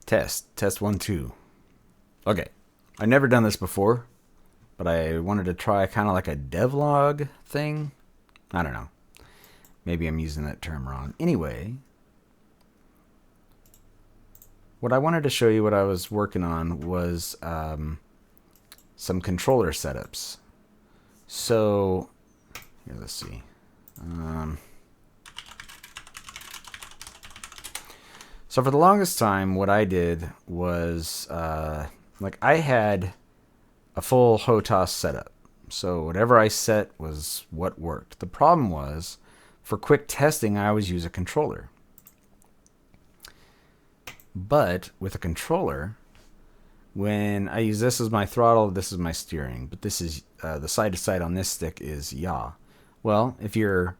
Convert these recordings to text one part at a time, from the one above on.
Test 1 2. Okay, I've never done this before, but I wanted to try kind of like a devlog thing. I don't know. Maybe I'm using that term wrong. Anyway, what I wanted to show you, what I was working on was some controller setups. So here, let's see. So for the longest time, what I did was like I had a full HOTAS setup. So whatever I set was what worked. The problem was, for quick testing, I always use a controller. But with a controller, when I use this as my throttle, this is my steering. But this is the side to side on this stick is yaw. Well, if you're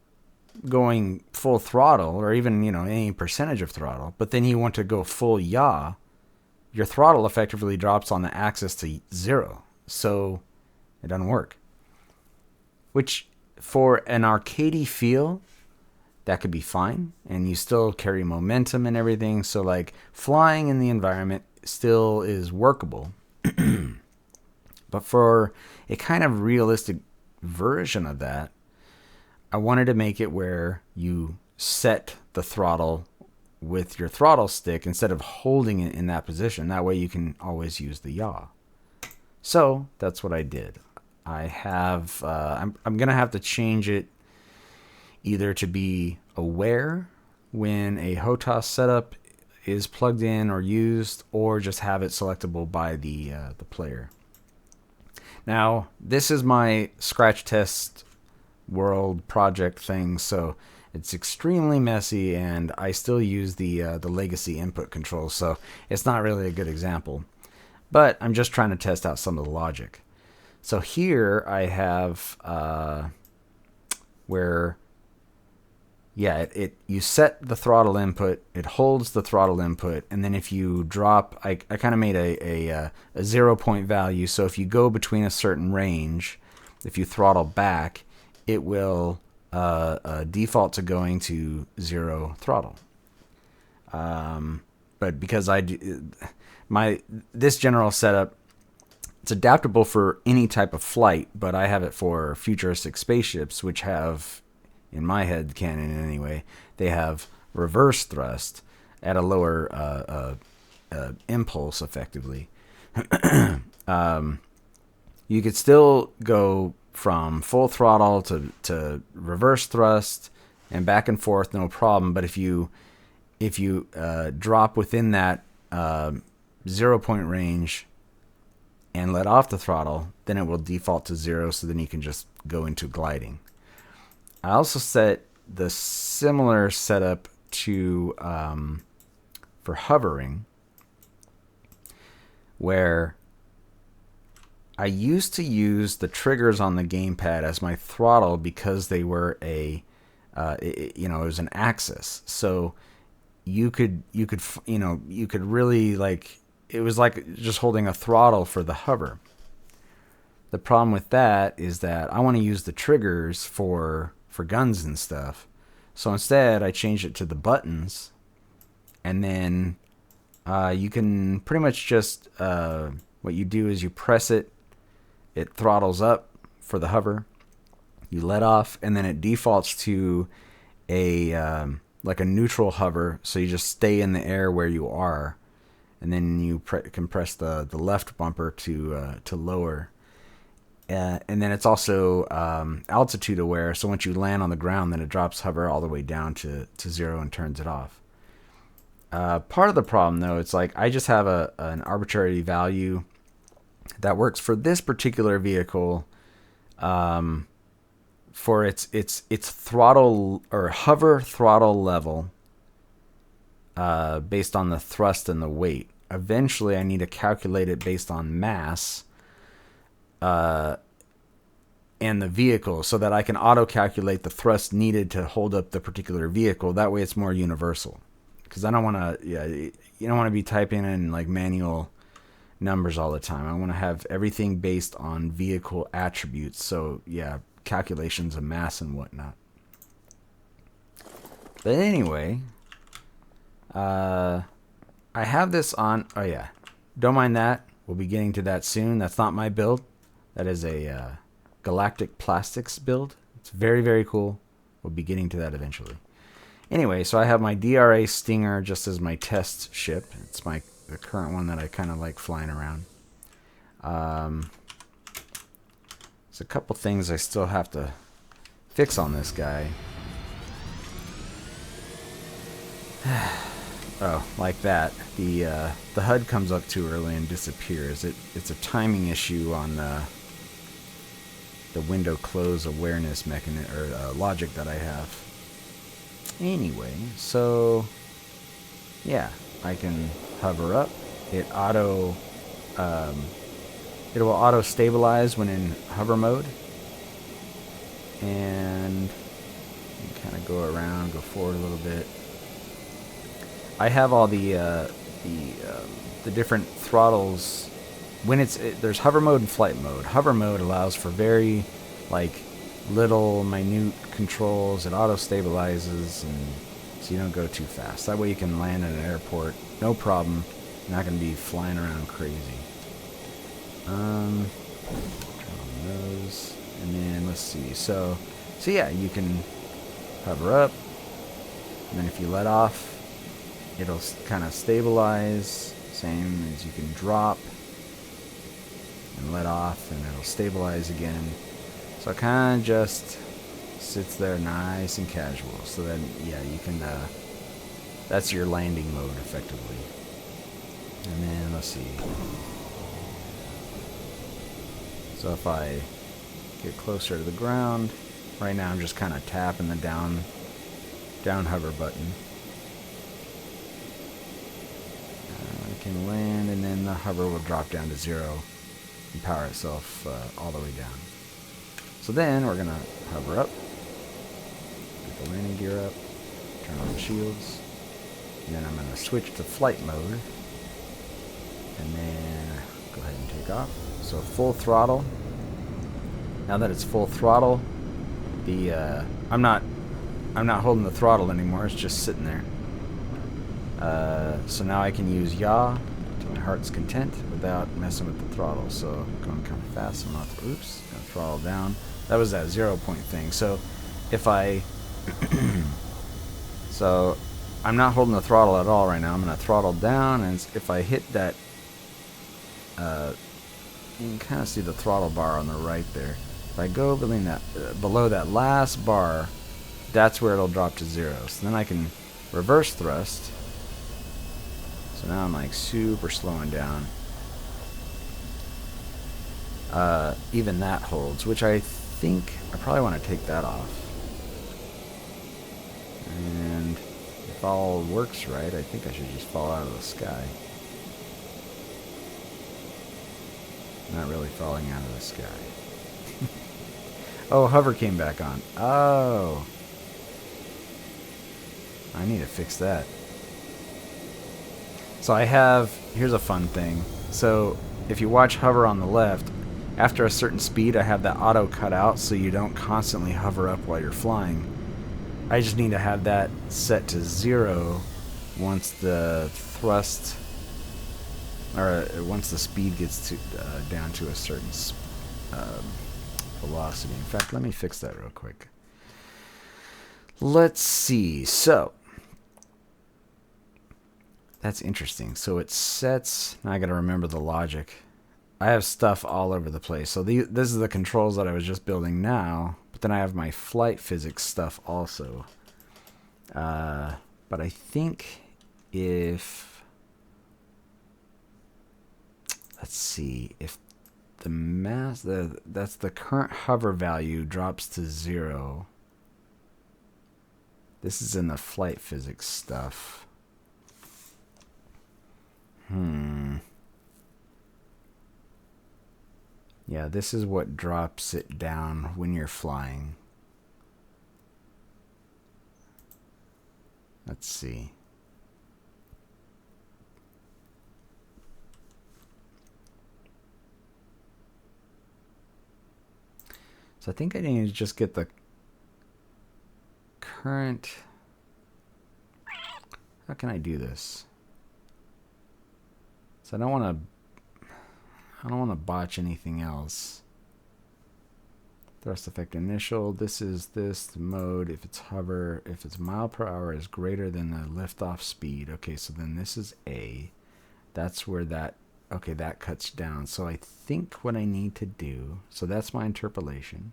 going full throttle, or even any percentage of throttle, but then you want to go full yaw, your throttle effectively drops on the axis to 0. So it doesn't work. Which, for an arcadey feel, that could be fine, and you still carry momentum and everything. So like flying in the environment still is workable. But for a kind of realistic version of that, I wanted to make it where you set the throttle with your throttle stick instead of holding it in that position. That way you can always use the yaw. So that's what I did. I have I'm gonna have to change it either to be aware when a HOTAS setup is plugged in or used, or just have it selectable by the player. Now, this is my scratch test world project thing, so it's extremely messy, and I still use the legacy input controls, so it's not really a good example. But I'm just trying to test out some of the logic. So here I have where you set the throttle input, it holds the throttle input, and then if you drop, I kind of made a 0 point value, so if you go between a certain range, if you throttle back, it will default to going to 0 throttle. But because I do this general setup, it's adaptable for any type of flight, but I have it for futuristic spaceships, which have, in my head canon anyway, they have reverse thrust at a lower impulse, effectively. You could still go from full throttle to reverse thrust and back and forth, no problem. But if you drop within that 0 point range and let off the throttle, then it will default to 0, so then you can just go into gliding. I also set the similar setup to for hovering, where I used to use the triggers on the gamepad as my throttle because they were it was an axis. So you could really, like, it was like just holding a throttle for the hover. The problem with that is that I want to use the triggers for guns and stuff. So instead, I changed it to the buttons, and then you can pretty much just what you do is you press it, it throttles up for the hover, you let off, and then it defaults to a like a neutral hover, so you just stay in the air where you are, and then you can press the left bumper to lower. And then it's also altitude aware, so once you land on the ground, then it drops hover all the way down to 0 and turns it off. Part of the problem, though, it's like I just have an arbitrary value that works for this particular vehicle for its throttle or hover throttle level based on the thrust and the weight. Eventually, I need to calculate it based on mass and the vehicle, so that I can auto-calculate the thrust needed to hold up the particular vehicle. That way it's more universal. Because I don't want to, you don't want to be typing in like manual numbers all the time. I want to have everything based on vehicle attributes. So calculations of mass and whatnot. But anyway, I have this on. Oh yeah, don't mind that. We'll be getting to that soon. That's not my build. That is a Galactic Plastics build. It's very, very cool. We'll be getting to that eventually. Anyway, so I have my DRA Stinger just as my test ship. It's the current one that I kind of like flying around. There's a couple things I still have to fix on this guy. Oh, like that. The HUD comes up too early and disappears. It's a timing issue on the window close awareness mechanism or logic that I have. Anyway, so yeah, I can hover up. It will auto stabilize when in hover mode, and you kind of go around, go forward a little bit. I have all the different throttles. When there's hover mode and flight mode. Hover mode allows for very little minute controls. It auto stabilizes, and so you don't go too fast. That way you can land at an airport, no problem. You're not going to be flying around crazy. Turn on those, and then let's see. So yeah, you can hover up, and then if you let off, it'll kind of stabilize. Same as you can drop and let off, and it'll stabilize again. So it kind of just sits there nice and casual. So then, yeah, you can, that's your landing mode effectively. And then, let's see. So if I get closer to the ground, right now I'm just kind of tapping the down hover button. I can land, and then the hover will drop down to 0 and power itself all the way down. So then we're going to hover up, get the landing gear up, turn on the shields, and then I'm going to switch to flight mode, and then go ahead and take off. So full throttle. Now that it's full throttle, I'm not holding the throttle anymore, it's just sitting there. So now I can use yaw to my heart's content without messing with the throttle. So I'm going kind of fast, I'm not, oops, gonna throttle down. That was that 0 point thing. So if so I'm not holding the throttle at all right now. I'm going to throttle down, and if I hit that, you can kind of see the throttle bar on the right there. If I go below that last bar, that's where it'll drop to 0. So then I can reverse thrust. So now I'm super slowing down. Even that holds, which I think I probably want to take that off. And if all works right, I think I should just fall out of the sky. Not really falling out of the sky. Oh, hover came back on. Oh. I need to fix that. So here's a fun thing. So if you watch hover on the left, after a certain speed, I have that auto cut out so you don't constantly hover up while you're flying. I just need to have that set to 0 once the thrust, or once the speed gets down to a certain velocity. In fact, let me fix that real quick. Let's see. So that's interesting. So it sets. Now I got to remember the logic. I have stuff all over the place. So this is the controls that I was just building now. But then I have my flight physics stuff also. But I think if, let's see, if the mass, that's the current hover value drops to 0. This is in the flight physics stuff. Yeah, this is what drops it down when you're flying. Let's see. So I think I need to just get the current. How can I do this? So I don't want to botch anything else. Thrust effect initial. This is the mode. If it's hover, if it's mile per hour is greater than the liftoff speed. Okay, so then this is A. That's where that, okay, that cuts down. So I think what I need to do, so that's my interpolation.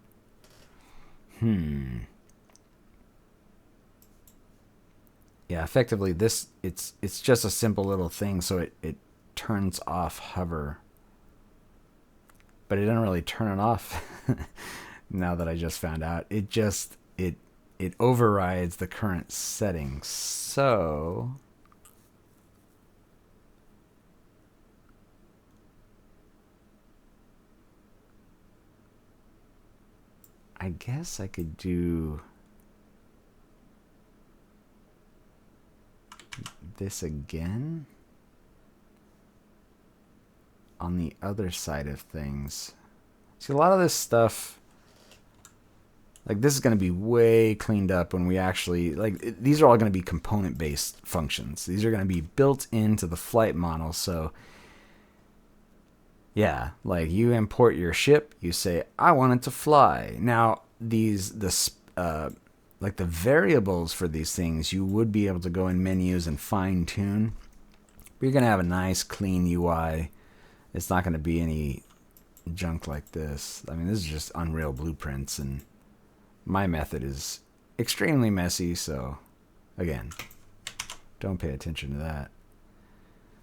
Yeah, effectively this, it's just a simple little thing, so it turns off hover. But it doesn't really turn it off. Now that I just found out, it just it overrides the current settings. So I guess I could do this again on the other side of things. See, a lot of this stuff, like this is going to be way cleaned up when we actually, like, these are all going to be component-based functions. These are going to be built into the flight model. So, yeah, like you import your ship, you say, I want it to fly. Now, like the variables for these things, you would be able to go in menus and fine-tune. But you're going to have a nice, clean UI. It's not going to be any junk like this. I mean, this is just Unreal blueprints, and my method is extremely messy, so again, don't pay attention to that.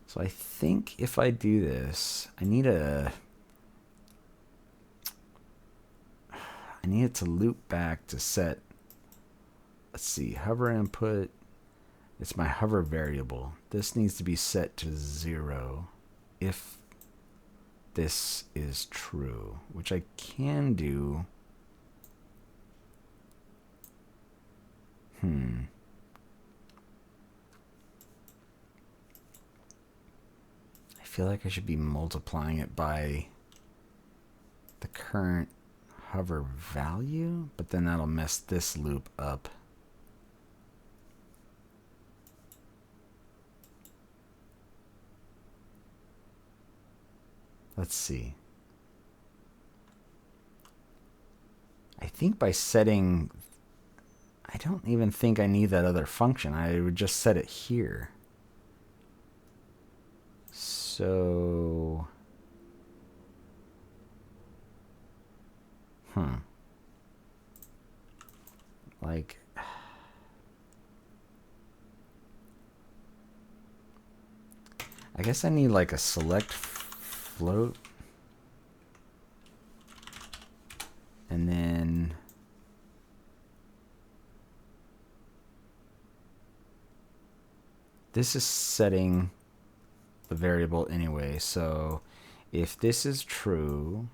So I think if I do this, I need it to loop back to set, let's see, hover input. It's my hover variable. This needs to be set to 0 if this is true, which I can do. I feel like I should be multiplying it by the current hover value, but then that'll mess this loop up. Let's see. I think by setting, I don't even think I need that other function. I would just set it here. So, like, I guess I need like a select float, and then this is setting the variable anyway. So if this is true,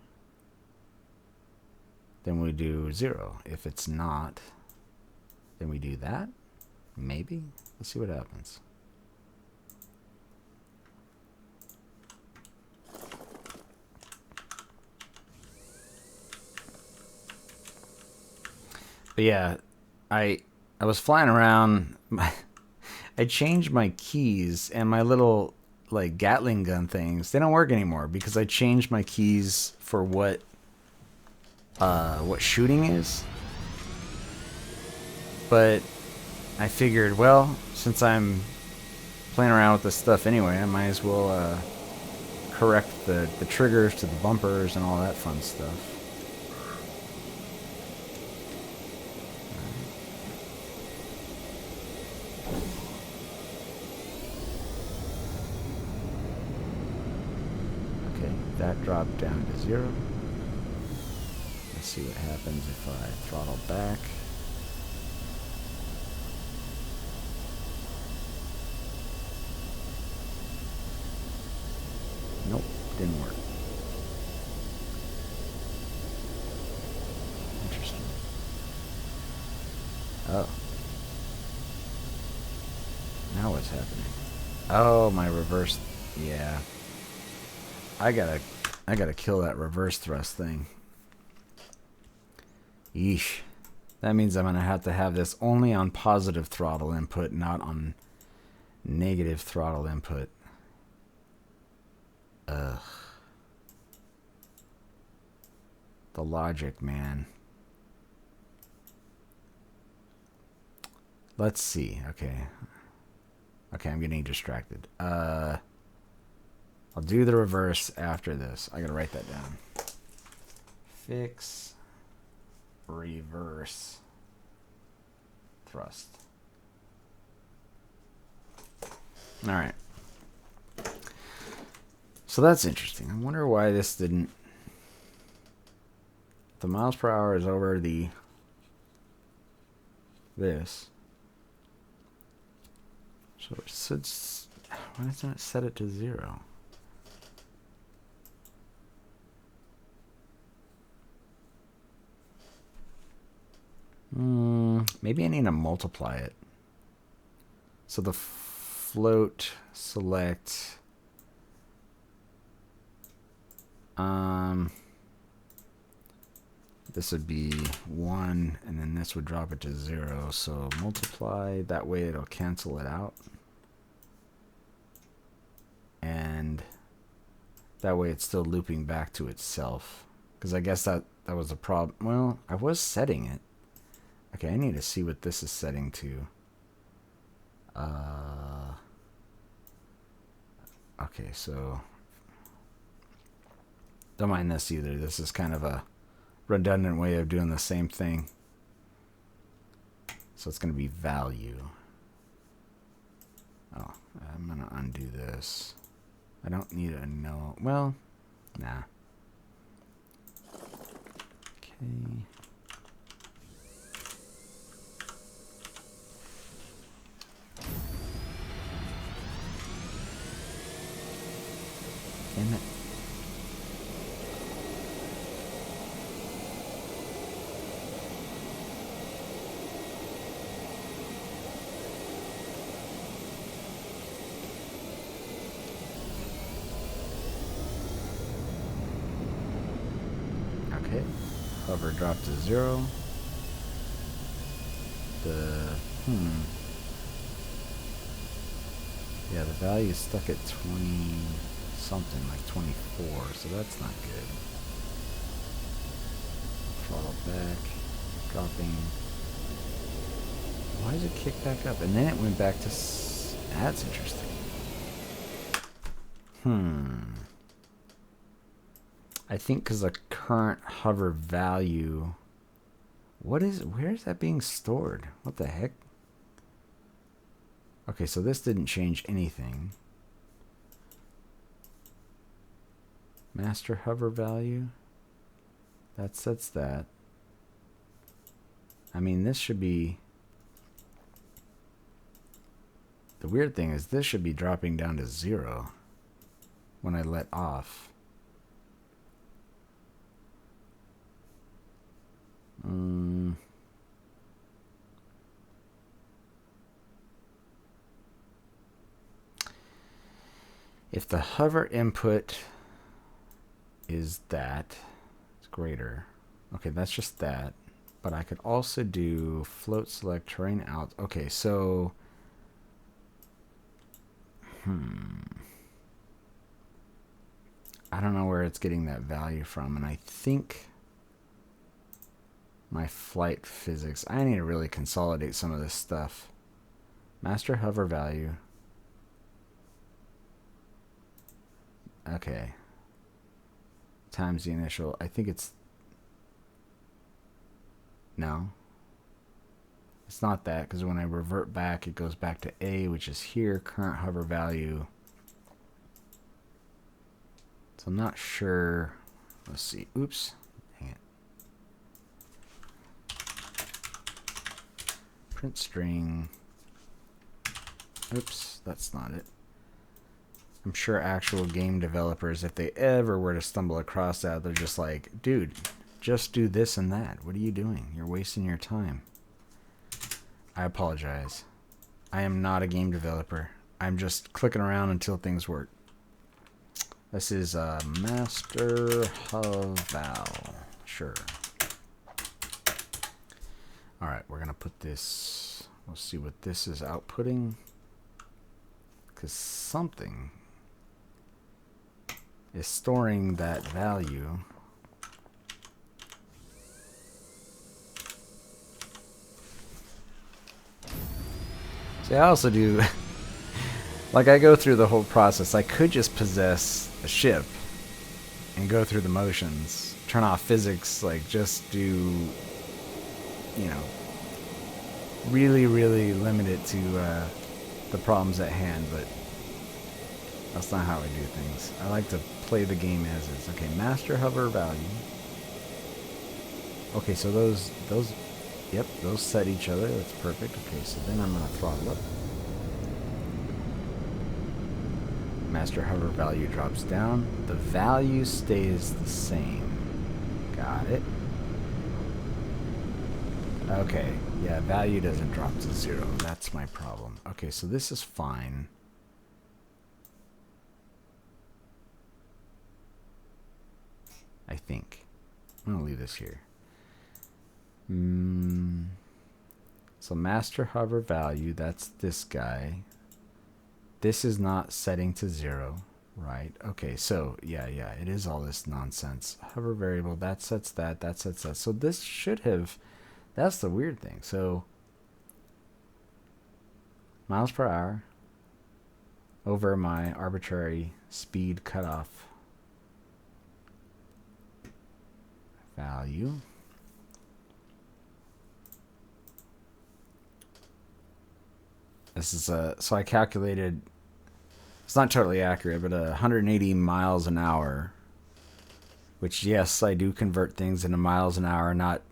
then we do 0. If it's not, then we do that. Maybe. Let's see what happens. But yeah, I was flying around. I changed my keys, and my little like Gatling gun things, they don't work anymore because I changed my keys for what shooting is. But I figured, well, since I'm playing around with this stuff anyway, I might as well correct the triggers to the bumpers and all that fun stuff. That dropped down to 0. Let's see what happens if I throttle back. Nope, didn't work. Interesting. Oh. Now what's happening? Oh, my reverse. Yeah. I gotta kill that reverse thrust thing. Yeesh. That means I'm gonna have to have this only on positive throttle input, not on negative throttle input. The logic, man. Let's see. Okay. Okay, I'm getting distracted. I'll do the reverse after this. I gotta write that down. Fix reverse thrust. All right. So that's interesting. I wonder why this didn't. The miles per hour is over this. So it sits. Why doesn't it set it to 0? Maybe I need to multiply it. So the float select. This would be 1, and then this would drop it to 0. So multiply, that way it'll cancel it out. And that way it's still looping back to itself. Because I guess that was the problem. Well, I was setting it. Okay, I need to see what this is setting to. Okay, so don't mind this either. This is kind of a redundant way of doing the same thing. So it's going to be value. Oh, I'm going to undo this. I don't need a no. Well, nah. Okay. Damn it. Okay. Hover dropped to 0. Yeah, the value is stuck at 20 something, like 24, so that's not good. Throttle back, dropping. Why does it kick back up? And then it went back to... That's interesting. I think because the current hover value... Where is that being stored? What the heck? Okay, so this didn't change anything. Master hover value. That sets that. I mean, this should be... The weird thing is this should be dropping down to 0 when I let off. If the hover input is that, it's greater. Okay, that's just that. But I could also do float select terrain out. Okay, so... I don't know where it's getting that value from, and I think my flight physics... I need to really consolidate some of this stuff. Master hover value. Okay. Times the initial... I think it's... No. It's not that, because when I revert back, it goes back to A, which is here, current hover value. So I'm not sure. Let's see. Oops. Dang it. Print string. Oops, that's not it. I'm sure actual game developers, if they ever were to stumble across that, they're just like, dude, just do this and that. What are you doing? You're wasting your time. I apologize. I am not a game developer. I'm just clicking around until things work. This is master hoval. Sure. Alright, we're going to put this... We'll see what this is outputting. Because something is storing that value. See, I also do... like, I go through the whole process. I could just possess a ship and go through the motions. Turn off physics, like, just do... you know... really, really limit it to the problems at hand, but... that's not how I do things. I like to play the game as is. Okay, master hover value. Okay, so those, yep, those set each other. That's perfect. Okay, so then I'm going to throttle up. Master hover value drops down. The value stays the same. Got it. Okay, yeah, value doesn't drop to 0. That's my problem. Okay, so this is fine. I think. I'm going to leave this here. So master hover value, that's this guy. This is not setting to 0, right? Okay, so yeah, it is all this nonsense. Hover variable, that sets that, that sets that. So this should have, that's the weird thing. So miles per hour over my arbitrary speed cutoff value. This is so I calculated, it's not totally accurate, but 180 miles an hour, which yes, I do convert things into miles an hour, not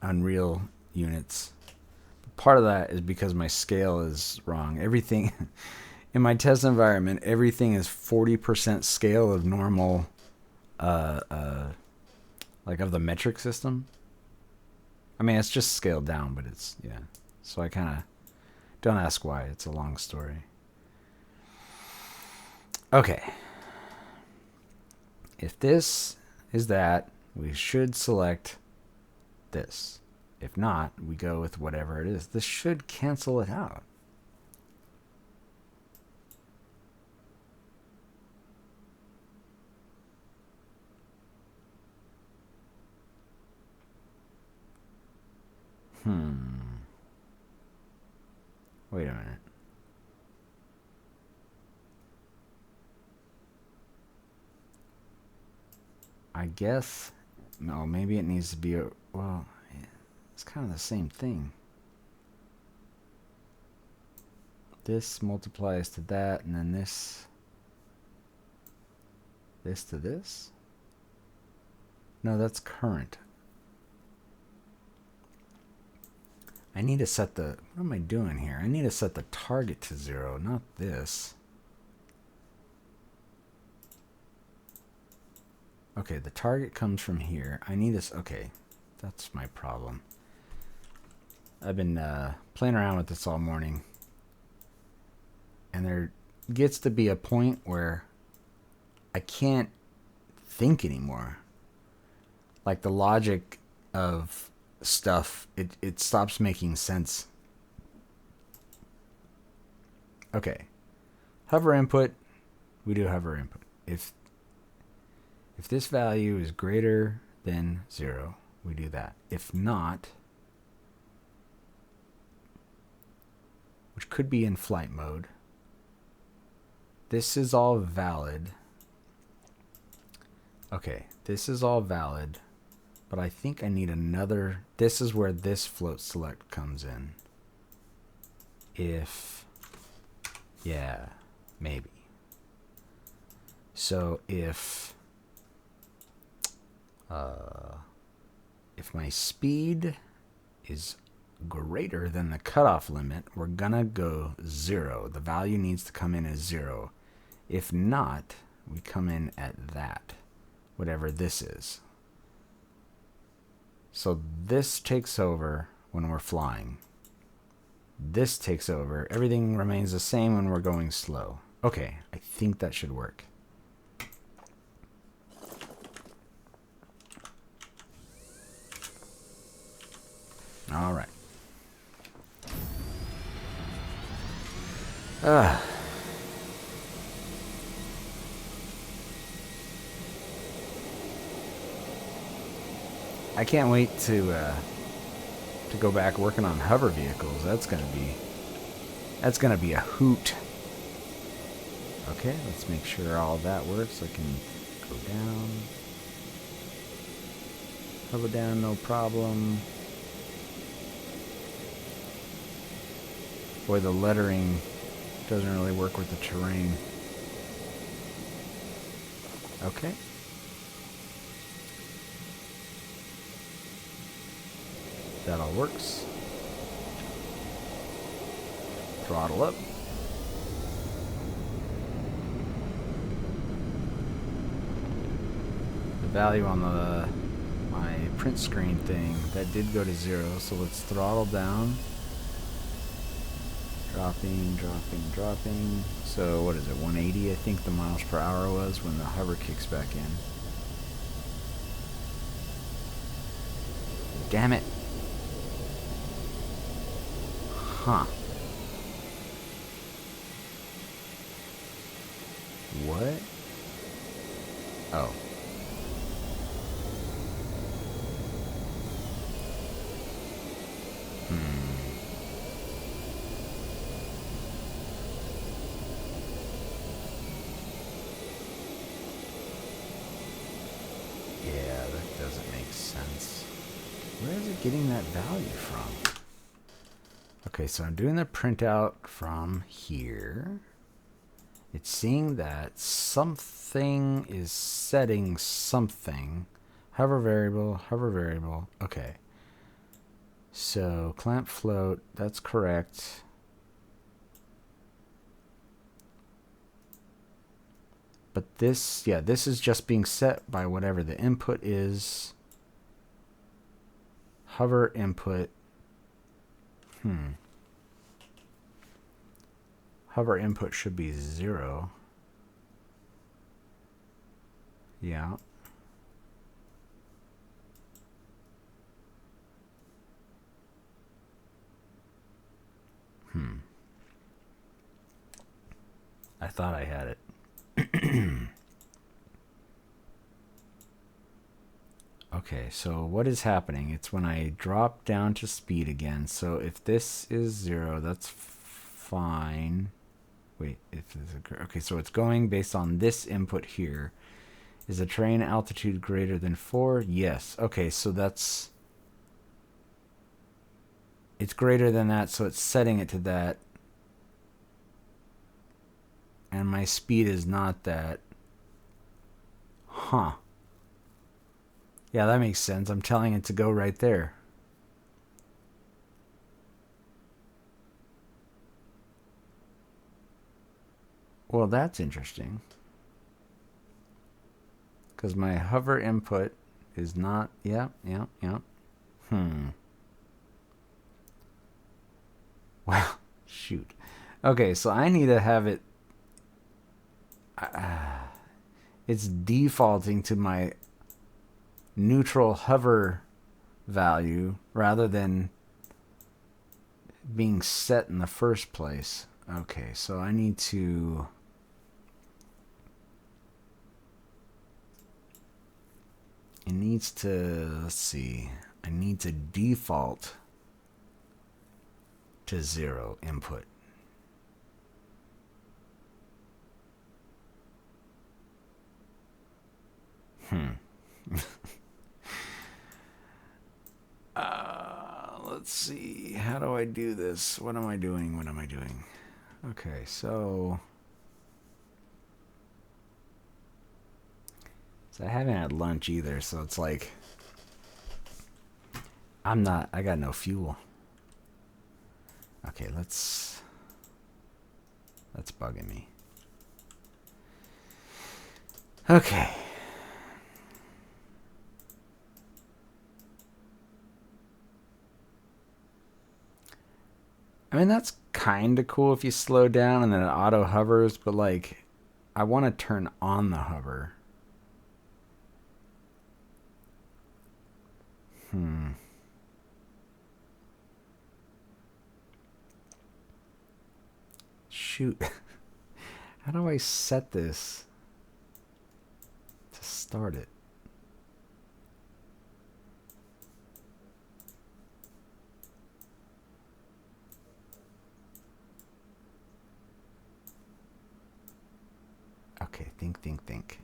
unreal units. But part of that is because my scale is wrong. Everything in my test environment, everything is 40% scale of normal, like of the metric system. I mean, it's just scaled down, but it's, yeah. So I kind of, don't ask why, it's a long story. Okay. If this is that, we should select this. If not, we go with whatever it is. This should cancel it out. Wait a minute. I guess, no, maybe it needs to be a, well, it's kind of the same thing. This multiplies to that, and then this to this? No, that's current. I need to set the, what am I doing here? I need to set the target to 0, not this. Okay, the target comes from here. I need this, okay, that's my problem. I've been playing around with this all morning. And there gets to be a point where I can't think anymore. Like the logic of stuff, it stops making sense. Okay, hover input, we do hover input. If this value is greater than 0, we do that. If not, which could be in flight mode, this is all valid. Okay, this is all valid. But I think I need another, this is where this float select comes in. If, yeah, maybe. So if my speed is greater than the cutoff limit, we're gonna go 0. The value needs to come in as 0. If not, we come in at that, whatever this is. So this takes over when we're flying. This takes over. Everything remains the same when we're going slow. Okay, I think that should work. All right. I can't wait to go back working on hover vehicles. That's going to be That's going to be a hoot. Okay, let's make sure all that works. I can go down. Hover down, no problem. Boy, the lettering doesn't really work with the terrain. Okay. That all works. Throttle up. The value on my print screen thing, that did go to 0, so let's throttle down. Dropping, dropping, dropping. So what is it, 180 I think the miles per hour was when the hover kicks back in. Damn it. Huh. What? Oh. Yeah, that doesn't make sense. Where is it getting that value from? Okay, so I'm doing the printout from here. It's seeing that something is setting something. Hover variable. Okay. So clamp float, that's correct. But this, yeah, this is just being set by whatever the input is. Hover input. Hover input should be 0. Yeah. I thought I had it. Okay, so what is happening? It's when I drop down to speed again. So if this is 0, that's fine. Wait, okay, so it's going based on this input here. Is the terrain altitude greater than 4? Yes. Okay, so that's... It's greater than that, so it's setting it to that. And my speed is not that. Huh. Yeah, that makes sense. I'm telling it to go right there. Well, that's interesting. Because my hover input is not... Yeah. Well, shoot. Okay, so I need to have it... it's defaulting to my neutral hover value rather than being set in the first place. Okay, so I need to... It needs to... Let's see. I need to default to 0 input. Let's see. How do I do this? What am I doing? Okay, so I haven't had lunch either, so it's like I got no fuel. Okay, that's bugging me. Okay. I mean, that's kind of cool if you slow down and then it auto hovers, but like, I want to turn on the hover. Shoot. How do I set this to start it? Think.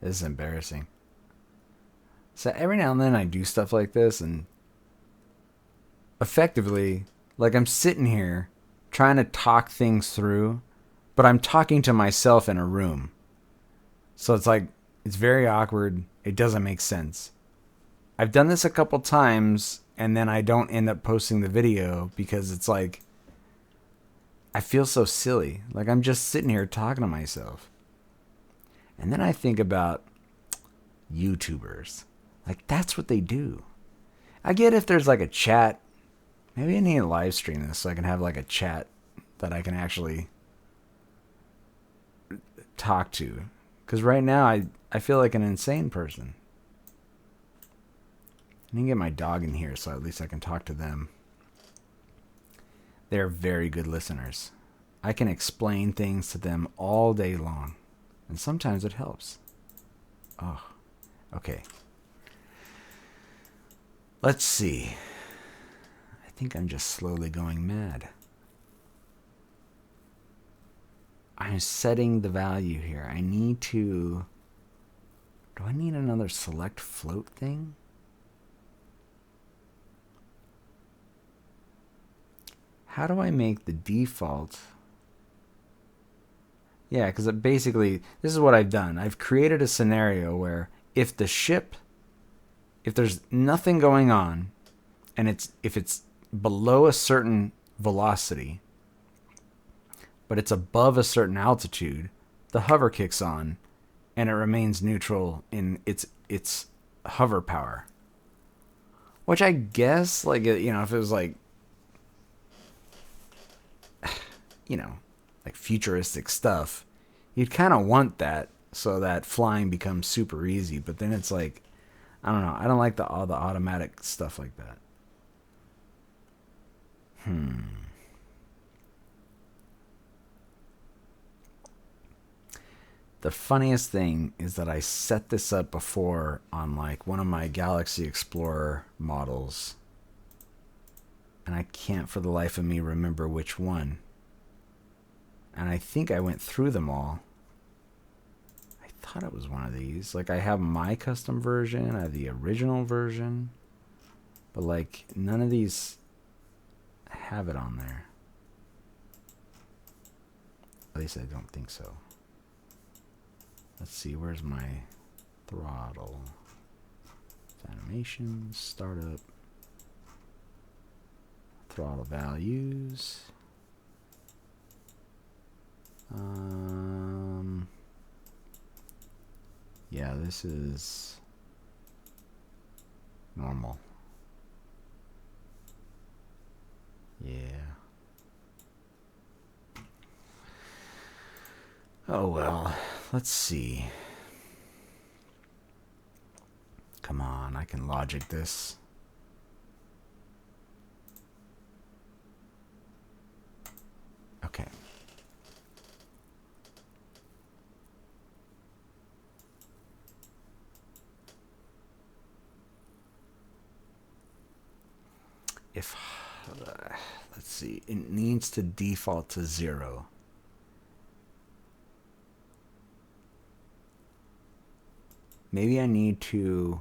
This is embarrassing. So every now and then I do stuff like this, and effectively, like I'm sitting here trying to talk things through, but I'm talking to myself in a room. So it's like, it's very awkward. It doesn't make sense. I've done this a couple times, and then I don't end up posting the video because it's like, I feel so silly. Like I'm just sitting here talking to myself. And then I think about YouTubers. Like that's what they do. I get if there's like a chat. Maybe I need to live stream this so I can have like a chat that I can actually talk to. Because right now I feel like an insane person. I need to get my dog in here so at least I can talk to them. They're very good listeners. I can explain things to them all day long. And sometimes it helps. Oh, okay. Let's see. I think I'm just slowly going mad. I'm setting the value here. I need to... Do I need another select float thing? How do I make the default... Yeah, because basically, this is what I've done. I've created a scenario where if the ship, if there's nothing going on, and if it's below a certain velocity, but it's above a certain altitude, the hover kicks on, and it remains neutral in its hover power. Which I guess, like, you know, if it was like, you know, like futuristic stuff, you'd kind of want that so that flying becomes super easy. But then it's like, I don't know. I don't like all the automatic stuff like that. The funniest thing is that I set this up before on like one of my Galaxy Explorer models, and I can't for the life of me remember which one. And I think I went through them all. I thought it was one of these. Like I have my custom version, I have the original version, but like none of these have it on there. At least I don't think so. Let's see, where's my throttle? Animations, startup, throttle values. Yeah, this is normal. Yeah. Oh well, let's see. Come on, I can logic this. Okay. If, let's see, it needs to default to 0. Maybe I need to...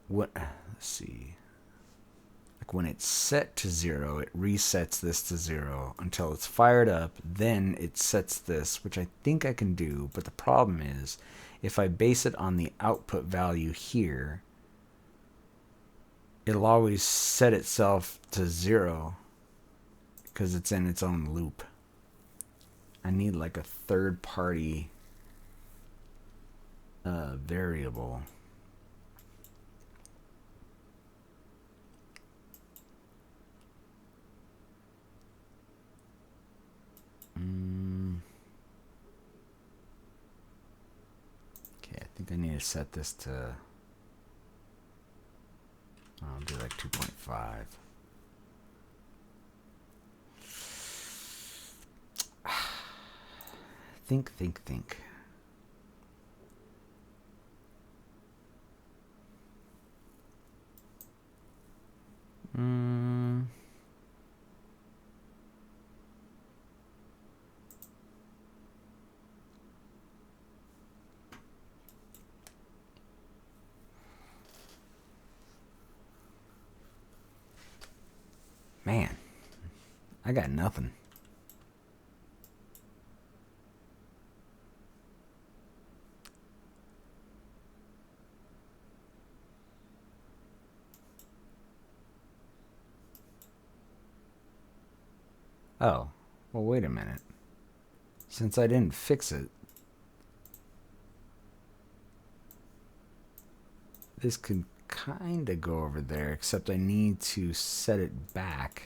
Let's see. Like when it's set to 0, it resets this to 0 until it's fired up. Then it sets this, which I think I can do. But the problem is, if I base it on the output value here, it'll always set itself to 0 because it's in its own loop. I need like a third party variable. Okay, I think I need to set this to, I'll do like 2.5. Think. Man, I got nothing. Oh, well, wait a minute. Since I didn't fix it, this could kind of go over there, except I need to set it back.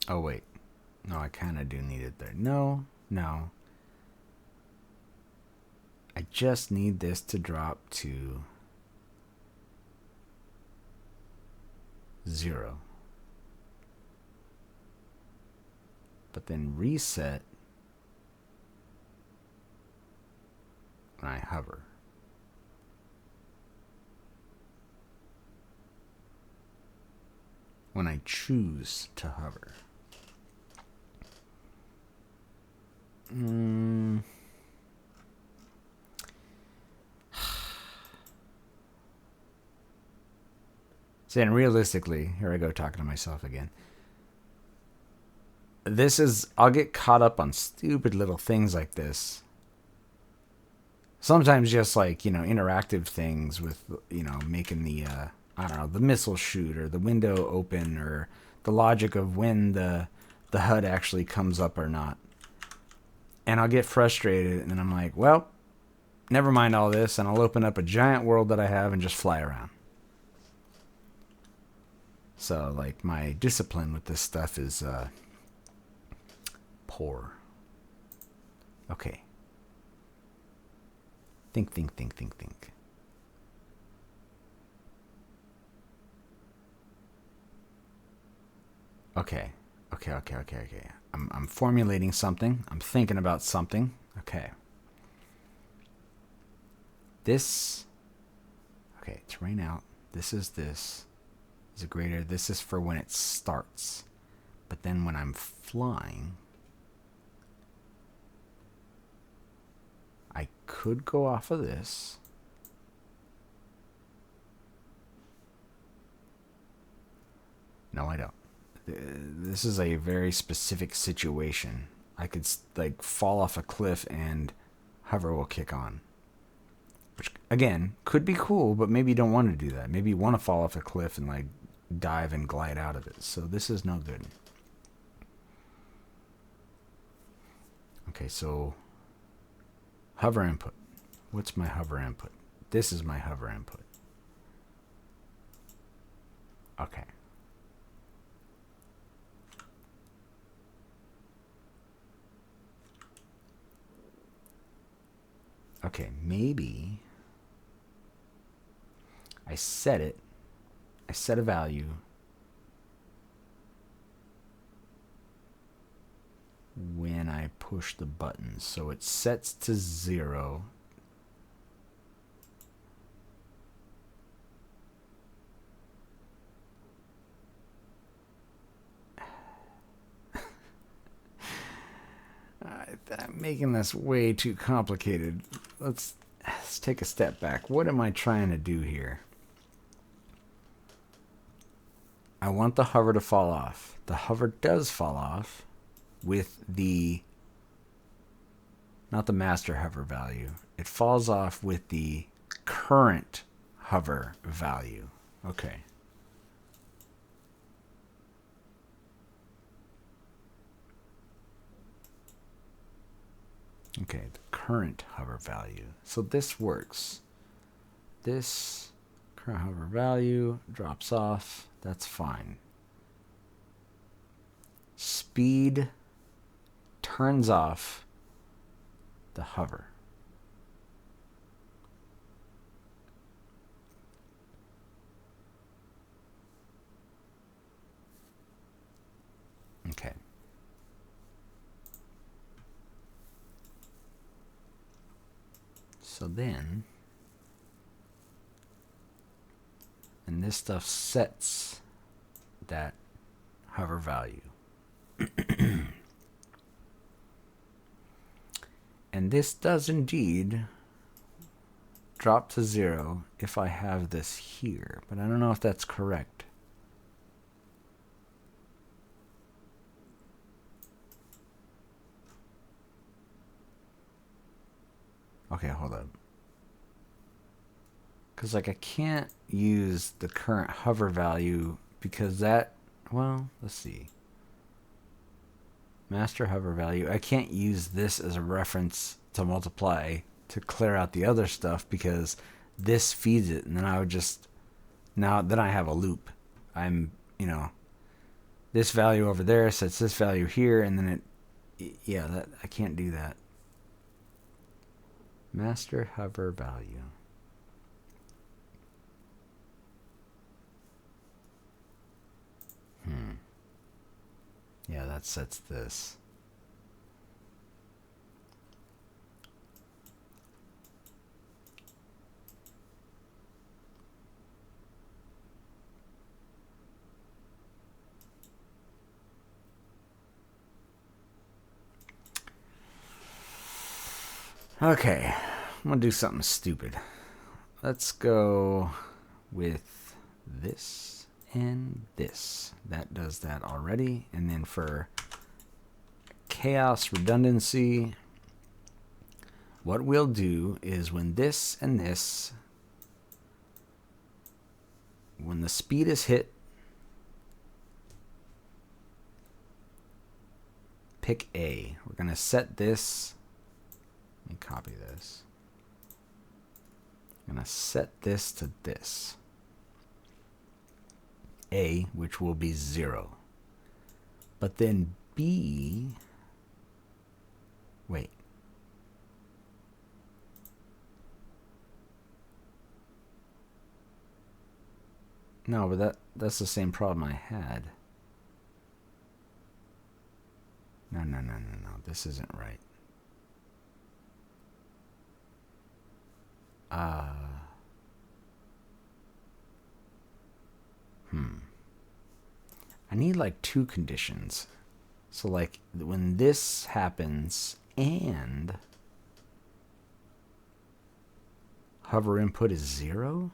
Oh, wait. No, I kind of do need it there. No. I just need this to drop to 0. But then reset when I hover. When I choose to hover. See, and realistically, here I go talking to myself again. I'll get caught up on stupid little things like this. Sometimes just like, interactive things with, making the, I don't know, the missile shoot or the window open or the logic of when the HUD actually comes up or not. And I'll get frustrated and then I'm like, well, never mind all this, and I'll open up a giant world that I have and just fly around. So, like, my discipline with this stuff is poor. Okay. Think. Okay. I'm formulating something. I'm thinking about something. Okay. This. Okay, terrain out. This is a greater. This is for when it starts. But then when I'm flying, I could go off of this. No, I don't. This is a very specific situation. I could like fall off a cliff and hover will kick on. Which, again, could be cool, but maybe you don't want to do that. Maybe you want to fall off a cliff and like dive and glide out of it. So this is no good. Okay, so hover input. What's my hover input? This is my hover input. Okay. Okay, maybe I set a value when I push the button. So it sets to 0. I'm making this way too complicated. Let's take a step back. What am I trying to do here? I want the hover to fall off. The hover does fall off with not the master hover value. It falls off with the current hover value. Okay. Okay, the current hover value. So this works. This current hover value drops off. That's fine. Speed turns off the hover. Okay. So then, and this stuff sets that hover value. And this does indeed drop to 0 if I have this here, but I don't know if that's correct. Okay, hold up. Because, like, I can't use the current hover value because that, well, let's see. Master hover value. I can't use this as a reference to multiply to clear out the other stuff because this feeds it. And then I would just, then I have a loop. I'm, this value over there sets this value here, and then that I can't do that. Master hover value. Yeah, that sets this. Okay, I'm gonna do something stupid. Let's go with this and this. That does that already. And then for chaos redundancy, what we'll do is when this and this, when the speed is hit, pick A. We're gonna set this. Let me copy this. I'm going to set this to this. A, which will be 0. But then B, wait. No, but that's the same problem I had. No. This isn't right. I need like 2 conditions. So like when this happens and hover input is 0.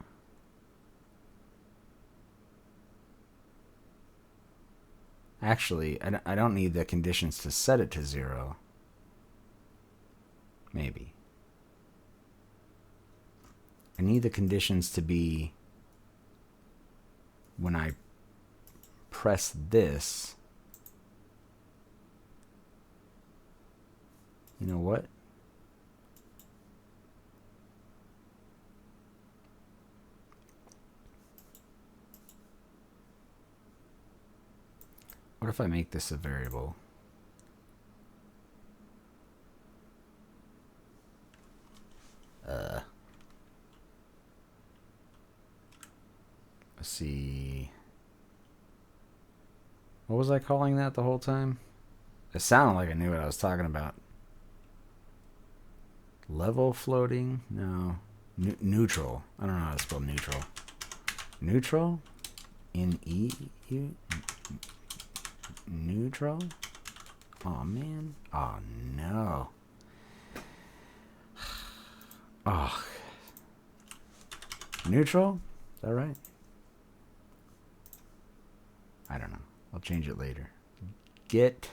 Actually, I don't need the conditions to set it to 0. Maybe. I need the conditions to be when I press this. You know what? What if I make this a variable? Let's see. What was I calling that the whole time? It sounded like I knew what I was talking about. Level floating? No. Neutral. I don't know how to spell neutral. Neutral? N-E-U? Neutral? Oh, man. Oh, no. Oh. Neutral? Is that right? I don't know. I'll change it later. Get.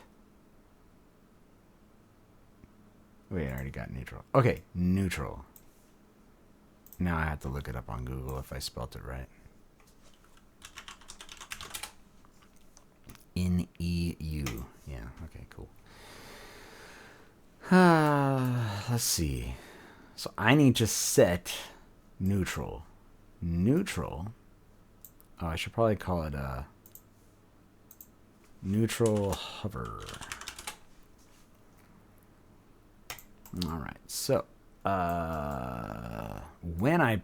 Wait, I already got neutral. Okay, neutral. Now I have to look it up on Google if I spelt it right. N-E-U. Yeah, okay, cool. Let's see. So I need to set neutral. Neutral. Oh, I should probably call it neutral hover. All right. So when I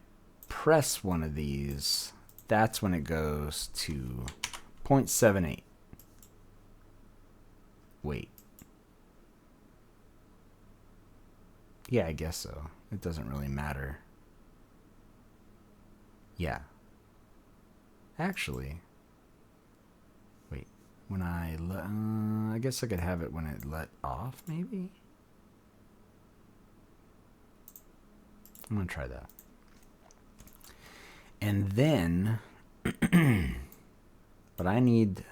press one of these, that's when it goes to 0.78. Wait. Yeah, I guess so. It doesn't really matter. Yeah. Actually, wait. When I guess I could have it when it let off, maybe? I'm going to try that. And then, but I need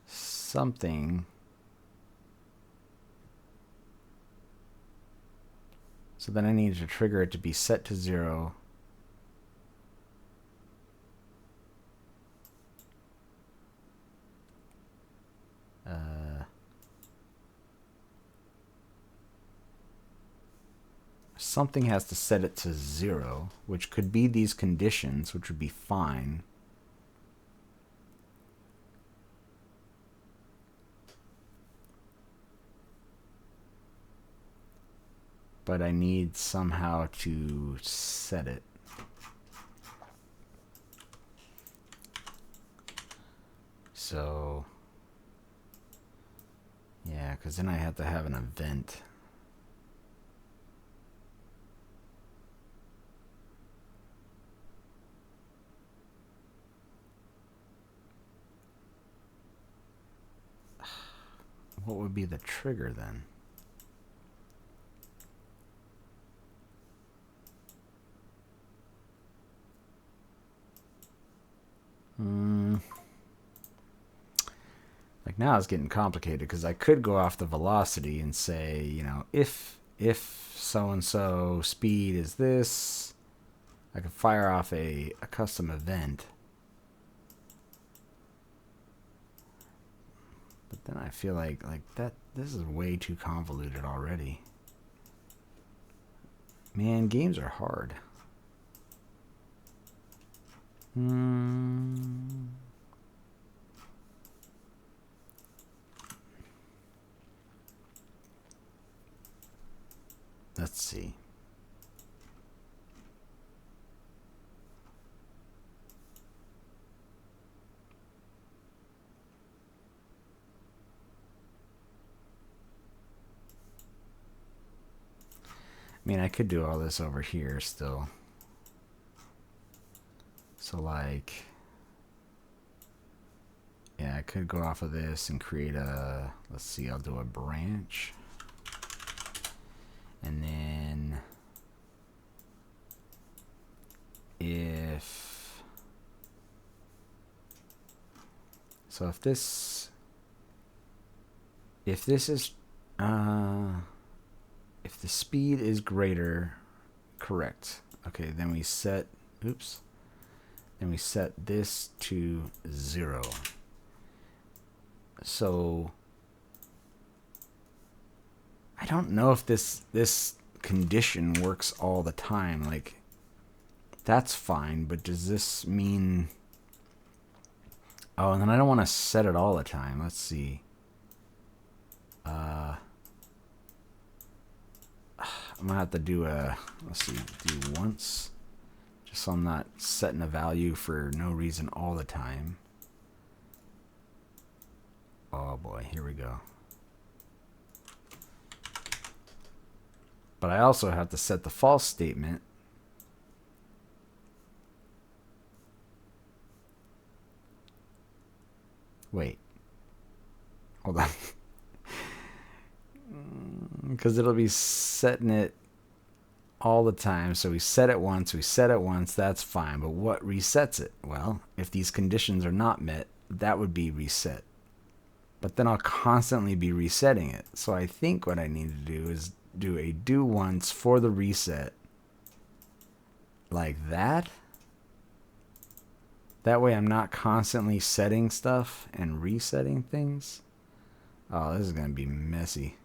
something. So then I need to trigger it to be set to 0. Something has to set it to 0, which could be these conditions, which would be fine. But I need somehow to set it. So, yeah, because then I have to have an event. What would be the trigger then? Like now it's getting complicated because I could go off the velocity and say, you know, if so-and-so speed is this, I could fire off a custom event. But then I feel like that this is way too convoluted already. Man, games are hard. Let's see. I mean, I could do all this over here still. So like, yeah, I could go off of this and create a, let's see, I'll do a branch. And then if this is if the speed is greater, correct. Okay, then we set, oops. Then we set this to 0. So I don't know if this condition works all the time. Like, that's fine, but does this mean... Oh, and then I don't want to set it all the time. Let's see. I'm going to have to do a... Let's see, do once. Just so I'm not setting a value for no reason all the time. Oh boy, here we go. But I also have to set the false statement. Wait. Hold on. Because it'll be setting it all the time. So we set it once, that's fine. But what resets it? Well, if these conditions are not met, that would be reset. But then I'll constantly be resetting it. So I think what I need to do is do a do once for the reset. Like that. That way I'm not constantly setting stuff and resetting things. Oh, this is going to be messy.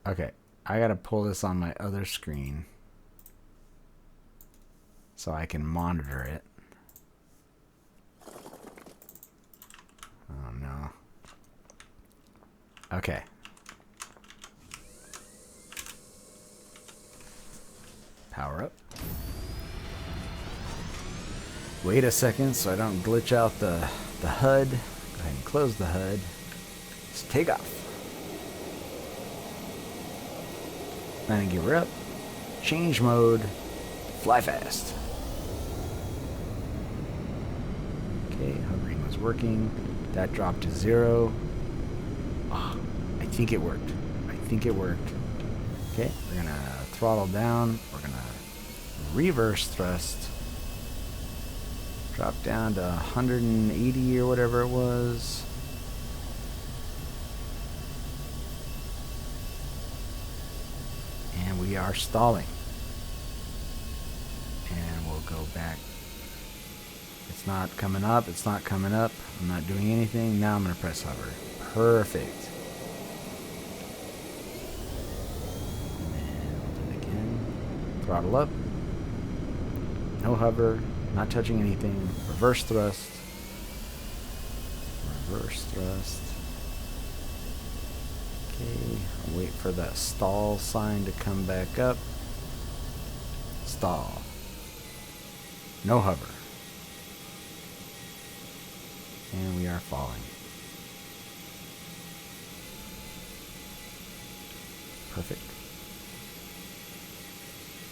Okay, I got to pull this on my other screen so I can monitor it. Oh no. Okay. Power up. Wait a second so I don't glitch out the HUD. Go ahead and close the HUD. Let's take off. Landing gear up. Change mode. Fly fast. Okay, hovering was it's working. That dropped to 0. Oh, I think it worked. I think it worked. Okay, we're gonna throttle down. We're gonna reverse thrust. Drop down to 180 or whatever it was. And we are stalling. And we'll go back. It's not coming up. It's not coming up. I'm not doing anything. Now I'm going to press hover. Perfect. And then we'll do it again. Throttle up. No hover. Not touching anything. Reverse thrust. Reverse thrust. Okay. I'll wait for that stall sign to come back up. Stall. No hover. And we are falling. Perfect.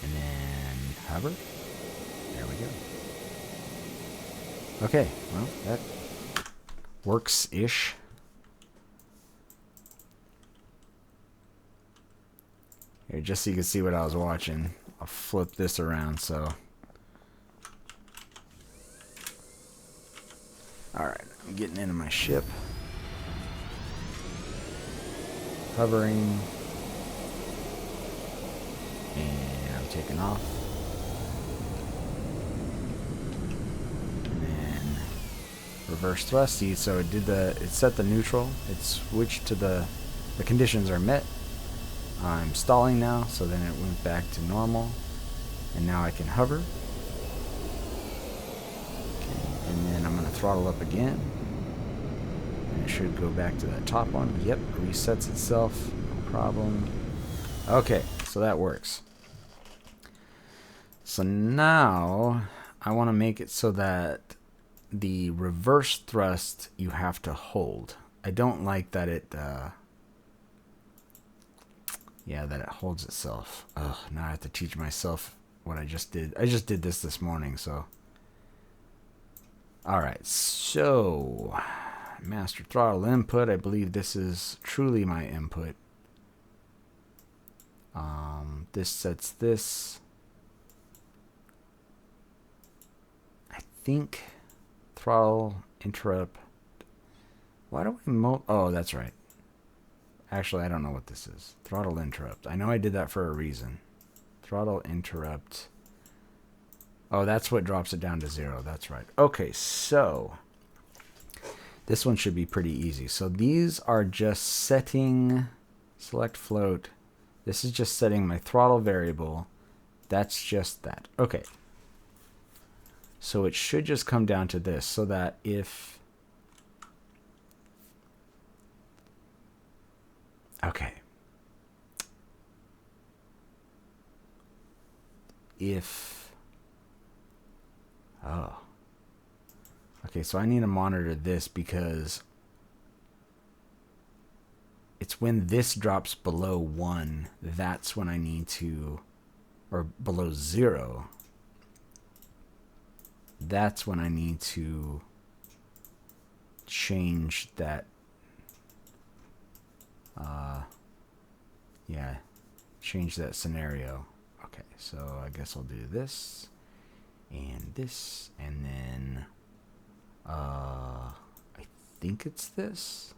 And then hover. There we go. Okay, well, that works-ish. Here, just so you can see what I was watching, I'll flip this around, so... Alright, I'm getting into my ship. Hovering. And I'm taking off. And then reverse thrust. See, so it set the neutral. It switched to the conditions are met. I'm stalling now, so then it went back to normal. And now I can hover. And then I'm going to throttle up again. And it should go back to that top one. Yep, resets itself. No problem. Okay, so that works. So now I want to make it so that the reverse thrust you have to hold. I don't like that it that it holds itself. Ugh, now I have to teach myself what I just did. I just did this morning, so... Alright, so master throttle input. I believe this is truly my input. This sets this. I think throttle interrupt. Why do we oh, that's right. Actually, I don't know what this is. Throttle interrupt. I know I did that for a reason. Throttle interrupt. Oh, that's what drops it down to 0. That's right. Okay, so this one should be pretty easy. So these are just setting, select float. This is just setting my throttle variable. That's just that. Okay. So it should just come down to this, so that if... Okay. If... Oh. Okay, so I need to monitor this because it's when this drops below 1, that's when I need to, or below 0, that's when I need to change that, change that scenario. Okay, so I guess I'll do this. And this, and then I think it's this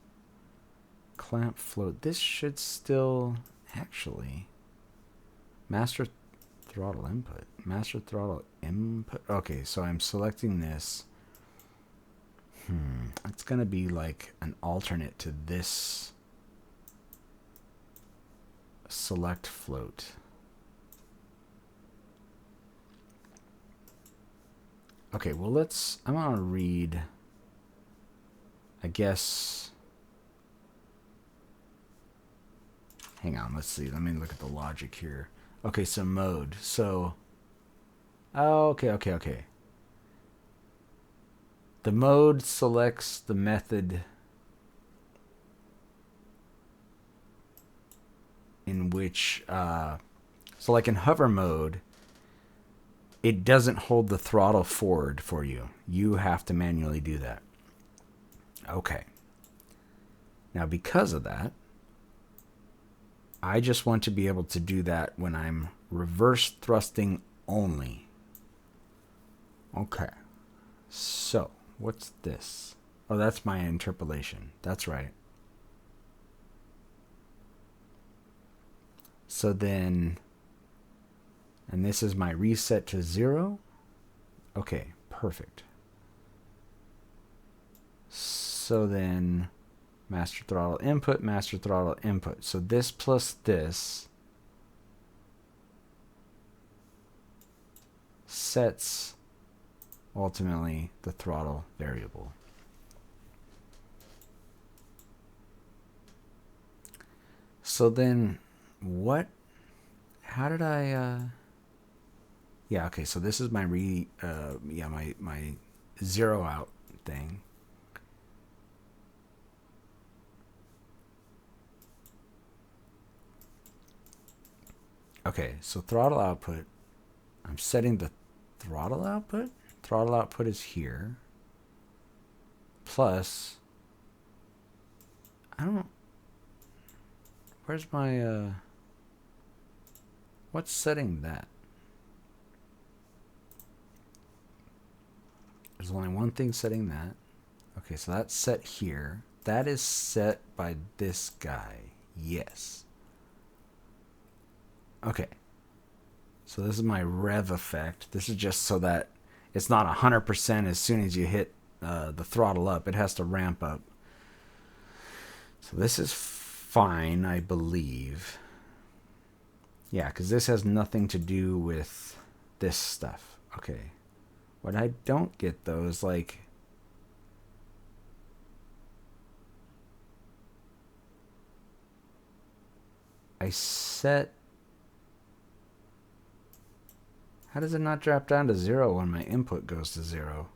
clamp float. This should still actually master throttle input. Okay, so I'm selecting this. It's gonna be like an alternate to this select float. Okay, well I'm gonna read, I guess, hang on, let's see, let me look at the logic here. Okay, so mode, so, okay. The mode selects the method in which, so like in hover mode, it doesn't hold the throttle forward for you. You have to manually do that. Okay. Now, because of that, I just want to be able to do that when I'm reverse thrusting only. Okay. So, what's this? Oh, that's my interpolation. That's right. So then, and this is my reset to 0. Okay, perfect. So then, master throttle input, master throttle input. So this plus this sets ultimately the throttle variable. So then how did I, yeah, okay, so this is my my 0 out thing. Okay, so throttle output, I'm setting the throttle output. Throttle output is here. Plus, I don't know. Where's my, what's setting that? There's only one thing setting that. Okay, so that's set here. That is set by this guy. Yes. Okay. So this is my rev effect. This is just so that it's not 100% as soon as you hit the throttle up. It has to ramp up. So this is fine, I believe. Yeah, because this has nothing to do with this stuff. Okay. What I don't get, though, is like... I set... How does it not drop down to 0 when my input goes to 0?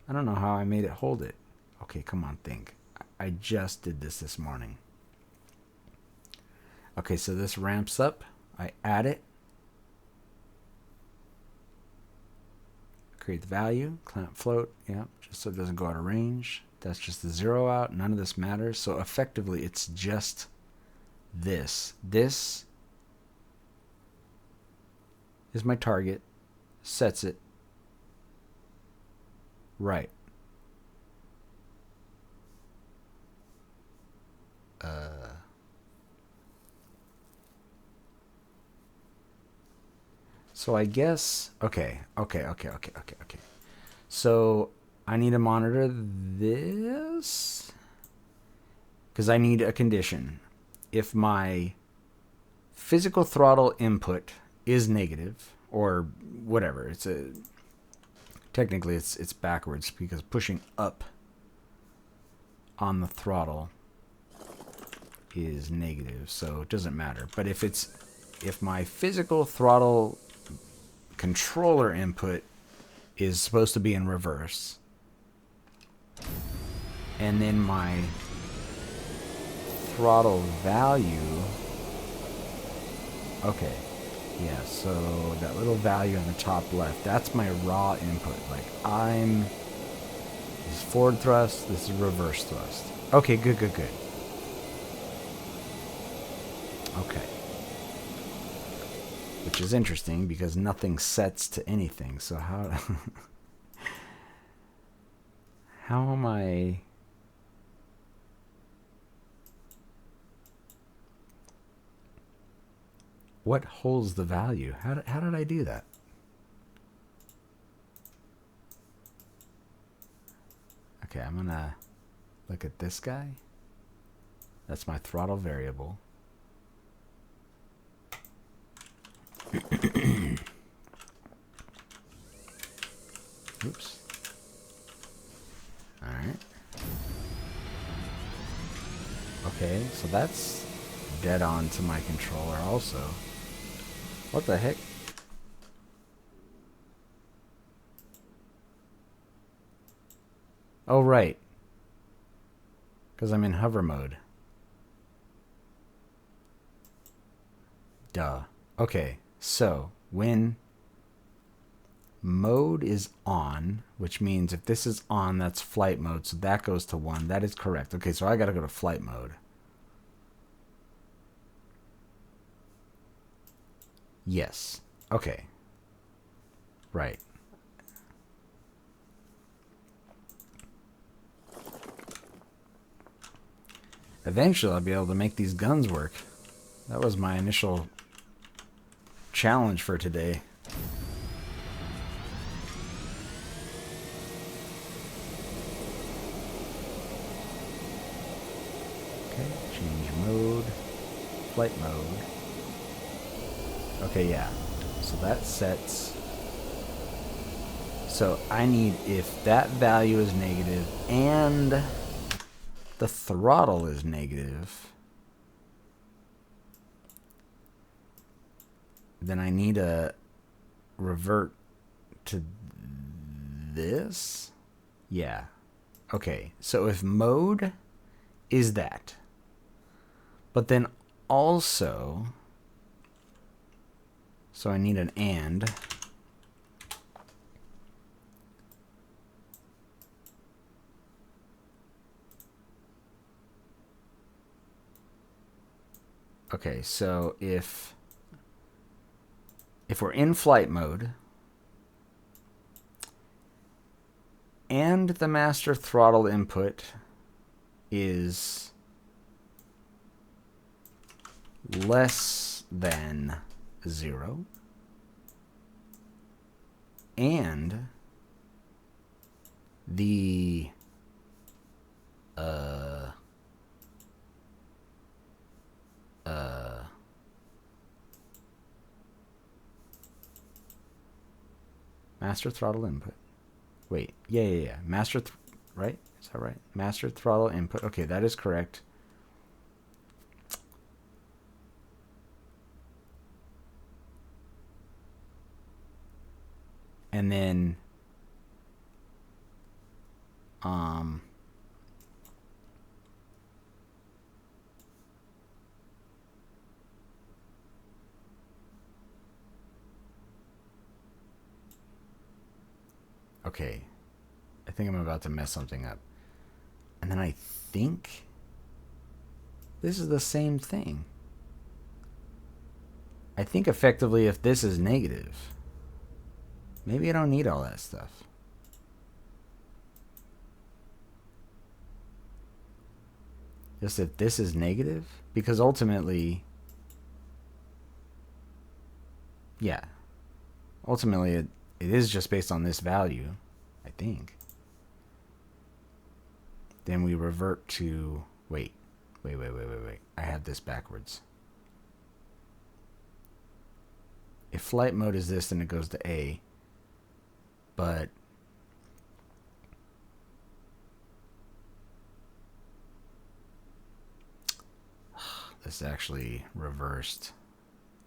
I don't know how I made it hold it. Okay, come on, think. I just did this morning. Okay, so this ramps up. I add it. Create the value. Clamp float. Yeah, just so it doesn't go out of range. That's just the 0 out. None of this matters. So effectively, it's just this. This is my target. Sets it. Right. So I guess, okay. So I need to monitor this because I need a condition. If my physical throttle input is negative or whatever, technically it's backwards because pushing up on the throttle is negative, so it doesn't matter. But if my physical throttle controller input is supposed to be in reverse, and then my throttle value, okay, yeah, so that little value on the top left, that's my raw input. Like this is forward thrust, this is reverse thrust. Okay, good. Okay. Which is interesting because nothing sets to anything. So how am I... What holds the value? How did I do that? Okay, I'm gonna look at this guy. That's my throttle variable. Oops. Alright. Okay, so that's dead on to my controller also. What the heck? Oh, right. Because I'm in hover mode. Duh. Okay, so when mode is on, which means if this is on, that's flight mode, so that goes to 1. That is correct. Okay, so I got to go to flight mode. Yes. Okay. Right. Eventually, I'll be able to make these guns work. That was my initial challenge for today. Okay, change mode. Flight mode. Okay, yeah. So that sets... So I need, if that value is negative and the throttle is negative, then I need to revert to this. Yeah. Okay, so if mode is that, but then also, so I need an and. Okay, so if we're in flight mode and the master throttle input is less than 0 and the master throttle input. Wait, yeah. Master, right? Is that right? Master throttle input. Okay, that is correct. And then, okay, I think I'm about to mess something up. And then I think this is the same thing. I think effectively if this is negative, maybe I don't need all that stuff. Just if this is negative, because ultimately, yeah, ultimately it is just based on this value, I think. Then we revert to, wait. I have this backwards. If flight mode is this, then it goes to A. But this is actually reversed.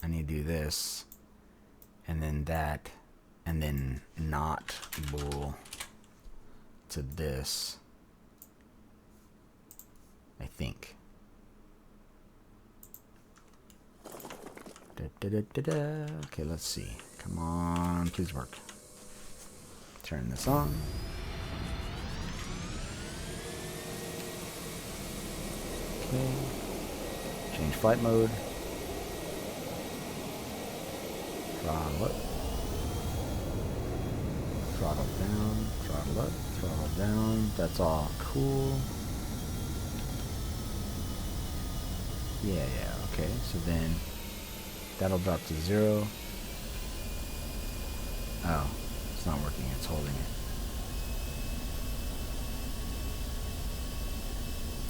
I need to do this, and then that, and then not bool to this, I think. Okay, let's see. Come on, please work. Turn this on. Okay. Change flight mode. Throttle up. Throttle down. Throttle up. Throttle down. That's all cool. Yeah, okay. So then that'll drop to 0. Oh, it's not working. It's holding it.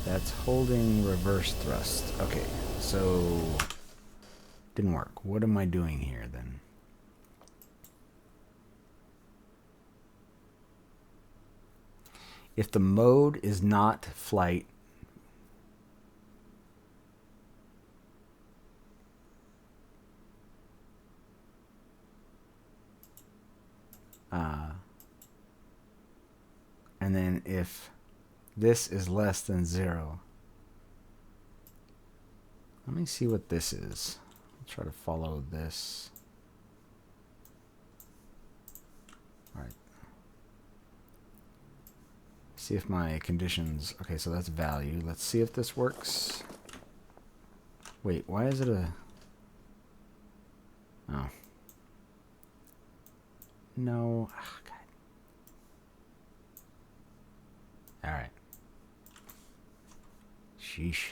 That's holding reverse thrust. Okay, so didn't work. What am I doing here then? If the mode is not flight, and then if this is less than 0, let me see what this is. I'll try to follow this. See if my conditions... Okay, so that's value. Let's see if this works. Wait, why is it a... Oh. No. Oh, God. Alright. Sheesh.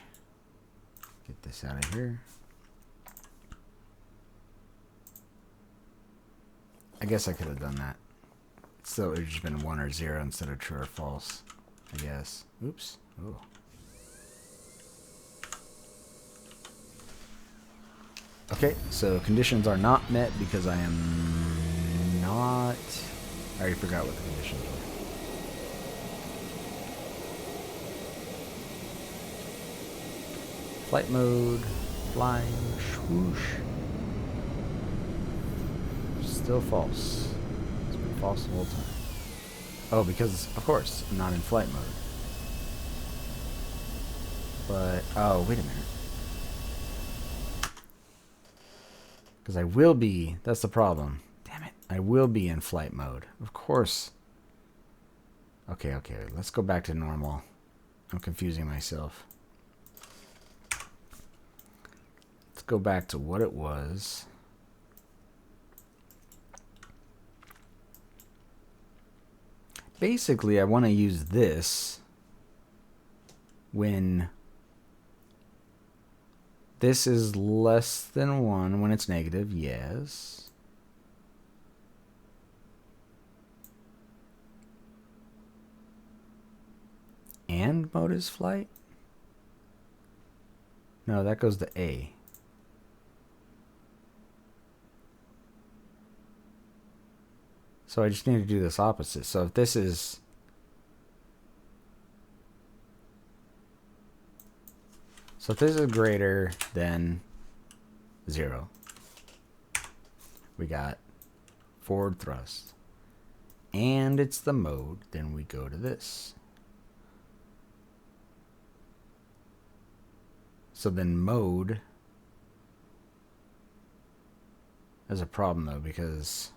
Get this out of here. I guess I could have done that. So it would have just been 1 or 0 instead of true or false, I guess. Oops. Oh. Okay, so conditions are not met because I am not... I already forgot what the conditions were. Flight mode, flying, swoosh. Still false. It's been false the whole time. Oh, because, of course, I'm not in flight mode. But, oh, wait a minute. Because I will be, that's the problem. Damn it. I will be in flight mode. Of course. Okay, let's go back to normal. I'm confusing myself. Let's go back to what it was. Basically, I want to use this when this is less than 1, when it's negative, yes. And mode is flight? No, that goes to A. So I just need to do this opposite. So if this is... So if this is greater than 0, we got forward thrust. And it's the mode, then we go to this. So then mode has a problem though, because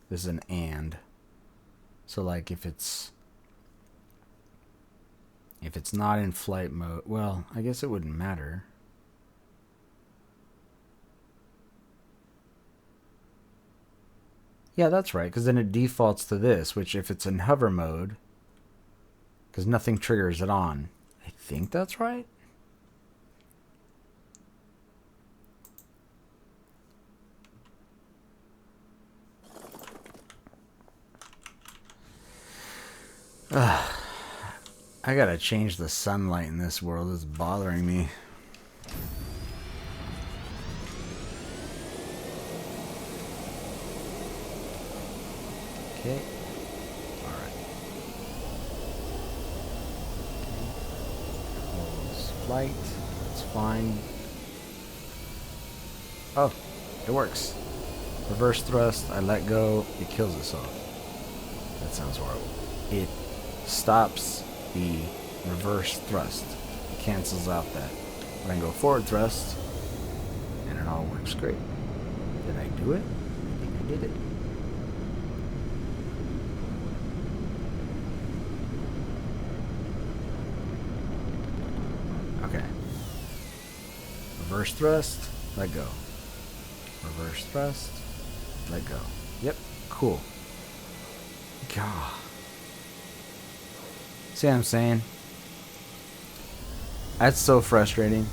this is an and. So like if it's not in flight mode, well, I guess it wouldn't matter. Yeah, that's right, because then it defaults to this, which if it's in hover mode, because nothing triggers it on. I think that's right. I gotta change the sunlight in this world. It's bothering me. Okay. Alright. Flight. That's fine. Oh, it works. Reverse thrust. I let go. It kills us off. That sounds horrible. It stops the reverse thrust. It cancels out that. I can go forward thrust, and it all works great. Did I do it? I think I did it. Okay. Reverse thrust, let go. Reverse thrust, let go. Yep, cool. God. See what I'm saying? That's so frustrating.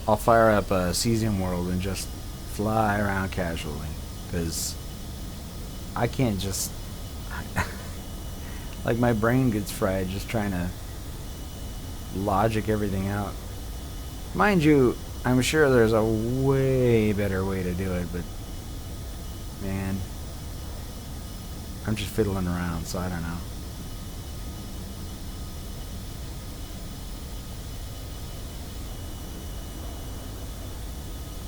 I'll fire up a Cesium World and just fly around casually. Because I can't just... like my brain gets fried just trying to logic everything out. Mind you, I'm sure there's a way better way to do it, but... man... I'm just fiddling around, so I don't know.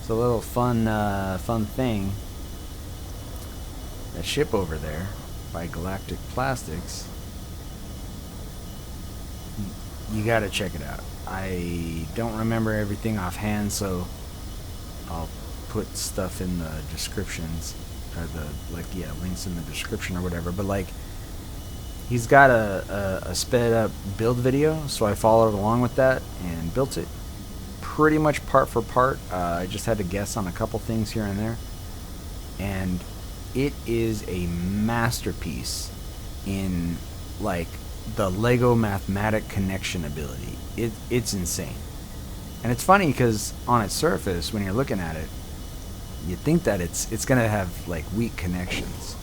It's a little fun thing. That ship over there by Galactic Plastics. You gotta check it out. I don't remember everything offhand, so I'll put stuff in the descriptions, or the links in the description or whatever. But like, he's got a sped up build video, so I followed along with that and built it pretty much part for part. I just had to guess on a couple things here and there, and it is a masterpiece in like the Lego mathematic connection ability. It's insane. And it's funny because on its surface, when you're looking at it, you think that it's gonna have like weak connections,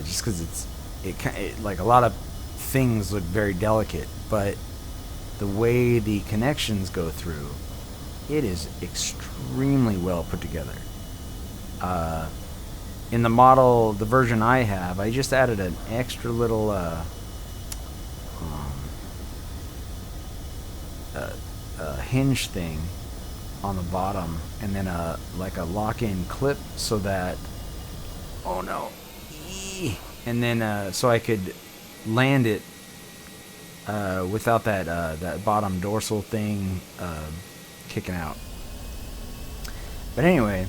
just because it like a lot of things look very delicate, but the way the connections go through, it is extremely well put together. In the model, the version I have, I just added an extra little hinge thing on the bottom, and then like a lock-in clip so that, oh no, and then so I could land it without that bottom dorsal thing kicking out. But anyway,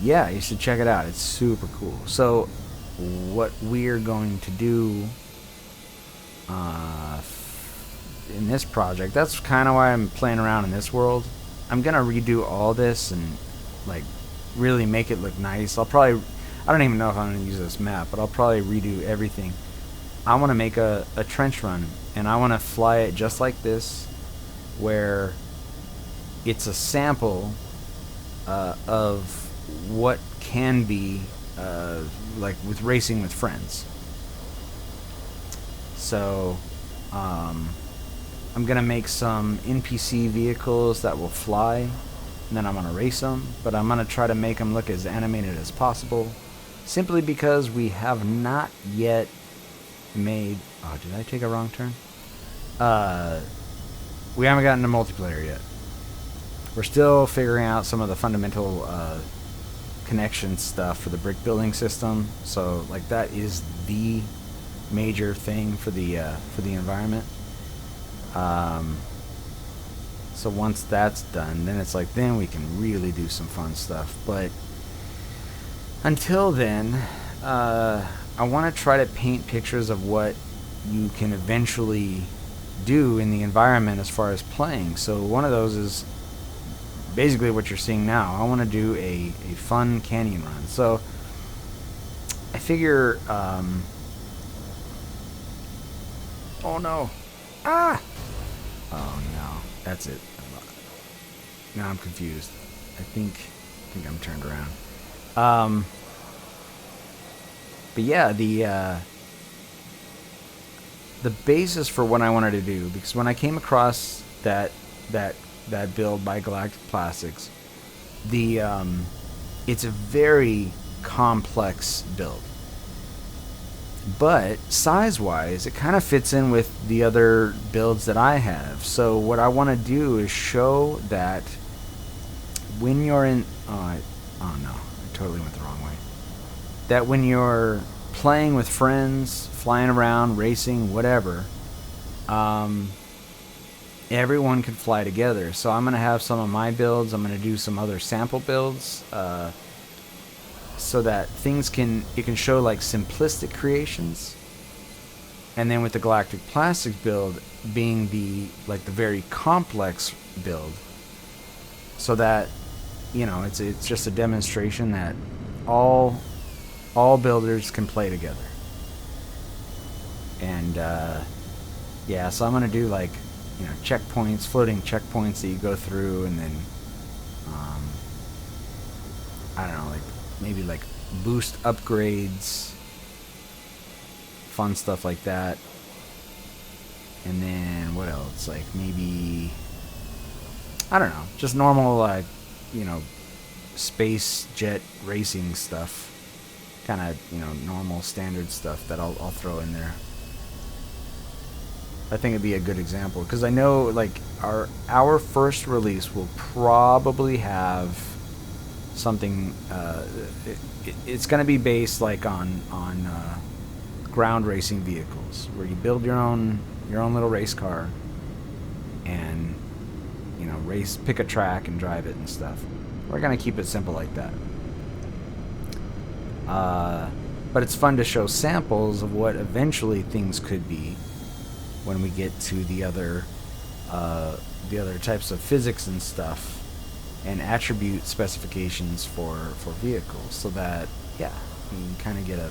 yeah, you should check it out. It's super cool. So what we're going to do in this project, that's kind of why I'm playing around in this world. I'm gonna redo all this and like really make it look nice. I don't even know if I'm gonna use this map, but I'll probably redo everything. I want to make a trench run, and I want to fly it just like this, where it's a sample of what can be like with racing with friends. So I'm gonna make some NPC vehicles that will fly, and then I'm gonna race them, but I'm gonna try to make them look as animated as possible, simply because we have not yet made... Oh, did I take a wrong turn? We haven't gotten to multiplayer yet. We're still figuring out some of the fundamental connection stuff for the brick building system. So like that is the major thing for the environment. So once that's done, then it's like, then we can really do some fun stuff. But until then, I want to try to paint pictures of what you can eventually do in the environment as far as playing. So one of those is basically what you're seeing now. I want to do a fun canyon run. So I figure, oh no. Ah! Oh no, that's it. Now I'm confused. I think I'm turned around. But yeah, the basis for what I wanted to do, because when I came across that build by Galactic Plastics, it's a very complex build, but size-wise, it kind of fits in with the other builds that I have. So what I want to do is show that when you're in... Oh no, I totally went the wrong way. That when you're playing with friends, flying around, racing, whatever, everyone can fly together. So I'm going to have some of my builds. I'm going to do some other sample builds, so that it can show like simplistic creations, and then with the Galactic Plastics build being the very complex build, so that, you know, it's just a demonstration that all builders can play together. And yeah, so I'm gonna do like, you know, checkpoints, floating checkpoints that you go through, and then I don't know, like maybe like boost upgrades, fun stuff like that. And then what else? Like maybe, I don't know, just normal, like, you know, space jet racing stuff, kind of, you know, normal standard stuff that I'll throw in there. I think it'd be a good example, because I know like our first release will probably have something. It's going to be based like on ground racing vehicles, where you build your own little race car, and, you know, pick a track and drive it and stuff. We're going to keep it simple like that. But it's fun to show samples of what eventually things could be when we get to the other types of physics and stuff and attribute specifications for vehicles, so that, yeah, you can kind of get a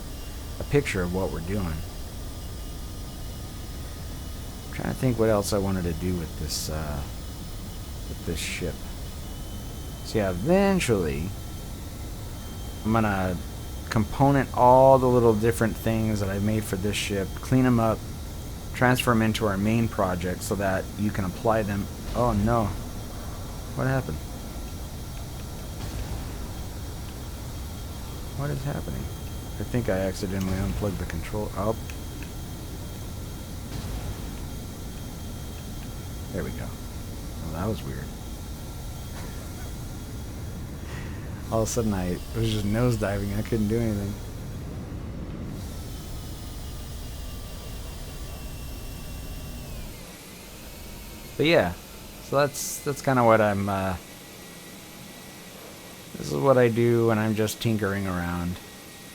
picture of what we're doing. I'm trying to think what else I wanted to do with this ship. So yeah, eventually I'm gonna component all the little different things that I made for this ship, clean them up, transfer them into our main project so that you can apply them. Oh no, what happened? What is happening? I think I accidentally unplugged the control. Oh, there we go. Well, that was weird. All of a sudden it was just nosediving. I couldn't do anything. But yeah, so that's kind of what I'm. This is what I do when I'm just tinkering around.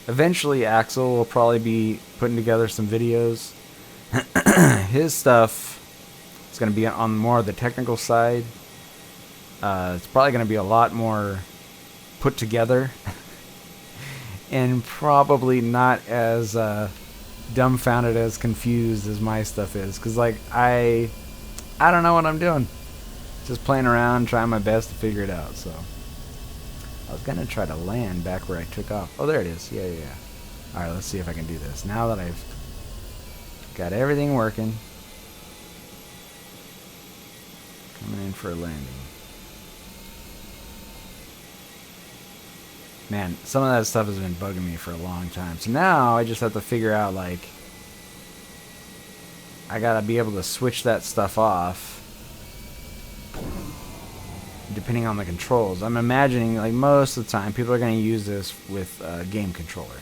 Eventually, Axel will probably be putting together some videos. His stuff is going to be on more of the technical side. It's probably going to be a lot more put together. And probably not as dumbfounded, as confused as my stuff is. Because, like, I don't know what I'm doing. Just playing around, trying my best to figure it out, so. I was going to try to land back where I took off. Oh, there it is. Yeah. Alright, let's see if I can do this. Now that I've got everything working. Coming in for a landing. Man, some of that stuff has been bugging me for a long time. So now I just have to figure out, like, I gotta be able to switch that stuff off depending on the controls. I'm imagining, like, most of the time people are going to use this with a game controller.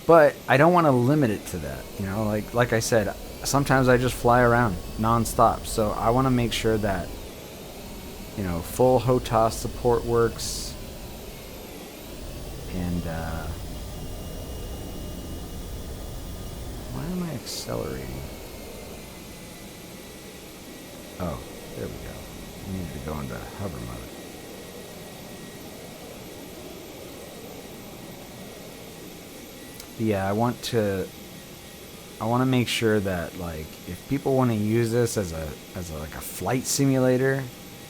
But I don't want to limit it to that. You know, like I said, sometimes I just fly around non-stop. So I want to make sure that, you know, full HOTAS support works. And, why am I accelerating? Oh, there we go. I need to go into hover mode. But yeah, I want to make sure that, like, if people want to use this as a like a flight simulator,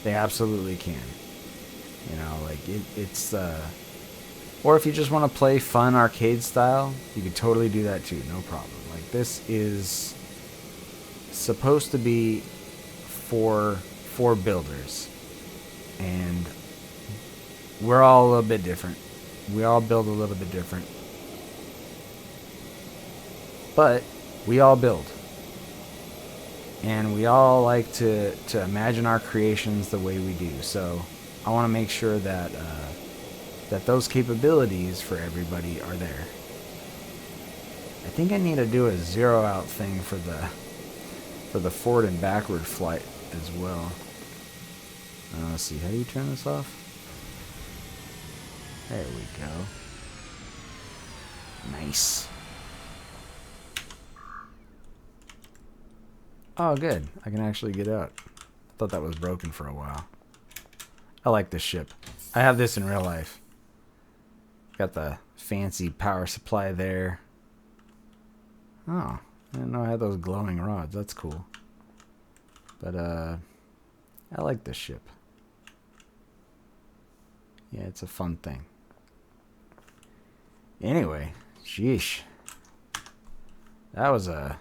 they absolutely can. You know, like it's or if you just want to play fun arcade style, you could totally do that too, no problem. Like, this is supposed to be for builders, and we're all a little bit different. We all build a little bit different, but we all build, and we all like to imagine our creations the way we do. So I want to make sure that that those capabilities for everybody are there. I think I need to do a zero out thing for the forward and backward flight as well. Let's see, how do you turn this off? There we go. Nice. Oh, good. I can actually get out. Thought that was broken for a while. I like this ship. I have this in real life. Got the fancy power supply there. Oh, I didn't know I had those glowing rods. That's cool. But, I like this ship. Yeah, it's a fun thing. Anyway, sheesh. That was a